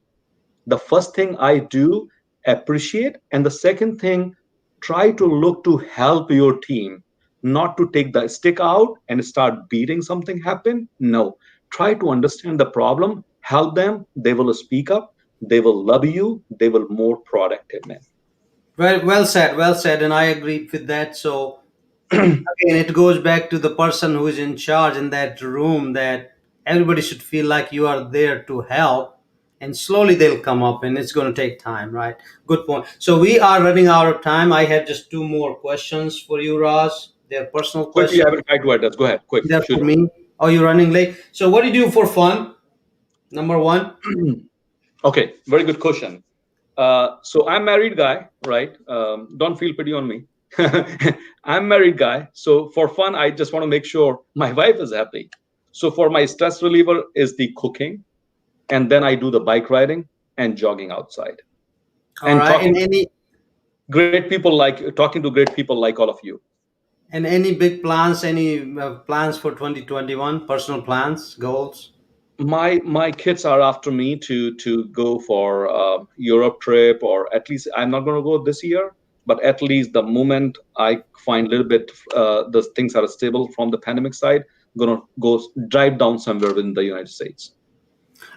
The first thing I do, appreciate. And the second thing, try to look to help your team, not to take the stick out and start beating something happen. No, try to understand the problem, help them, they will speak up, they will love you, they will more productive, man. Well said, and I agree with that. So again, it goes back to the person who is in charge in that room, that everybody should feel like you are there to help, and slowly they'll come up, and it's going to take time, right? Good point. So we are running out of time. I have just two more questions for you, Ross. They're personal Quickly, questions. I will try to address. Go ahead, quick, They're shoot. for me. Oh, you're running late. So what do you do for fun? Number one. Okay, very good question. So I'm married guy, right? Don't feel pity on me. I'm married guy. So for fun, I just want to make sure my wife is happy. So for my stress reliever is the cooking, and then I do the bike riding and jogging outside All and right. talking And to great people like all of you. any big plans? Any plans for 2021? Personal plans, goals? My kids are after me to go for Europe trip, or at least I'm not going to go this year, but at least the moment I find a little bit the things are stable from the pandemic side, I'm going to go drive down somewhere in the United States.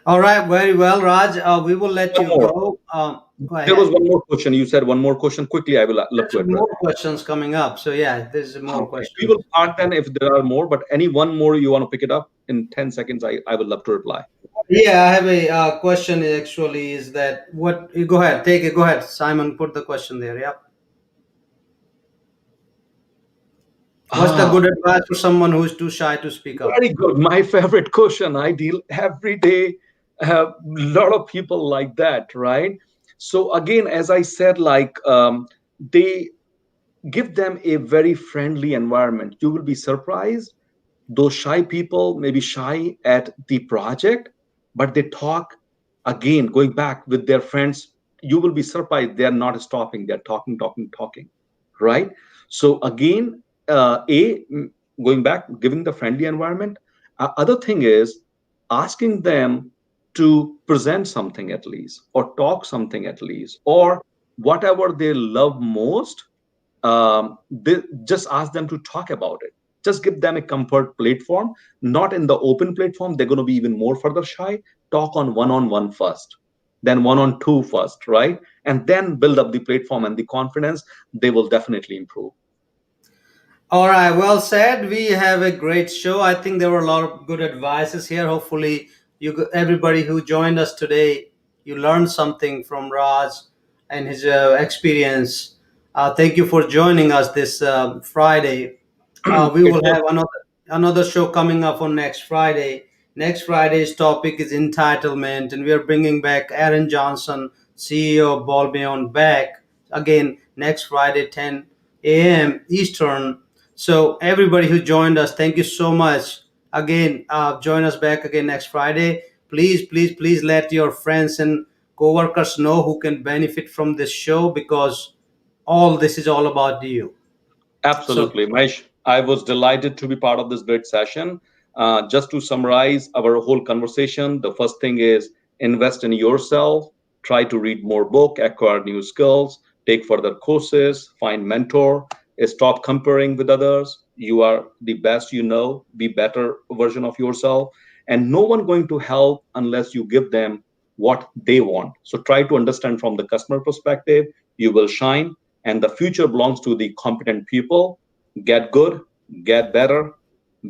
All right, very well, Raj. We will let One you more. go. Go There was ahead. one more question. You said one more question. Quickly, I will love There's to address. more questions coming up. So yeah, there's more Okay, we will questions. part then if there are more. But any one more you want to pick it up in 10 seconds, I would love to reply. Yeah, I have a question. Actually, is that what? You go ahead, take it. Go ahead, Simon. Put the question there. Yep. What's the Ah, good advice for someone who is too shy to speak up? very good. My favorite question. I deal every day. A lot of people like that, right? So again, as I said, like they give them a very friendly environment. You will be surprised. Those shy people may be shy at the project, but they talk again, going back with their friends. You will be surprised. They are not stopping. They're talking, talking, talking, right? So again, going back, giving the friendly environment. Other thing is asking them to present something at least, or talk something at least, or whatever they love most. They just ask them to talk about it. Just give them a comfort platform, not in the open platform. They're going to be even more further shy. Talk on one first, then one on two first, right? And then build up the platform and the confidence. They will definitely improve. All right, well said. We have a great show. I think there were a lot of good advices here. Hopefully, everybody who joined us today, you learned something from Raj and his experience. Thank you for joining us this Friday. We It will was have another show coming up on next Friday. Next Friday's topic is entitlement, and we are bringing back Aaron Johnson, CEO of Ballbeyond, back again next Friday, 10 a.m. Eastern. So everybody who joined us, thank you so much. Again, join us back again next Friday. Please, please, please let your friends and coworkers know who can benefit from this show, because all this is all about you. So absolutely, Mahesh. I was delighted to be part of this great session. Just to summarize our whole conversation, the first thing is invest in yourself, try to read more book, acquire new skills, take further courses, find mentor, stop comparing with others. You are the best you know, be better version of yourself, and no one going to help unless you give them what they want. So try to understand from the customer perspective, you will shine, and the future belongs to the competent people. Get good, get better,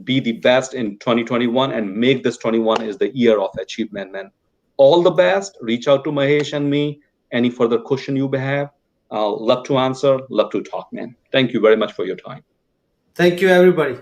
be the best in 2021, and make this 21 is the year of achievement, man. All the best. Reach out to Mahesh and me. Any further question you may have, love to answer, love to talk, man. Thank you very much for your time. thank you, everybody.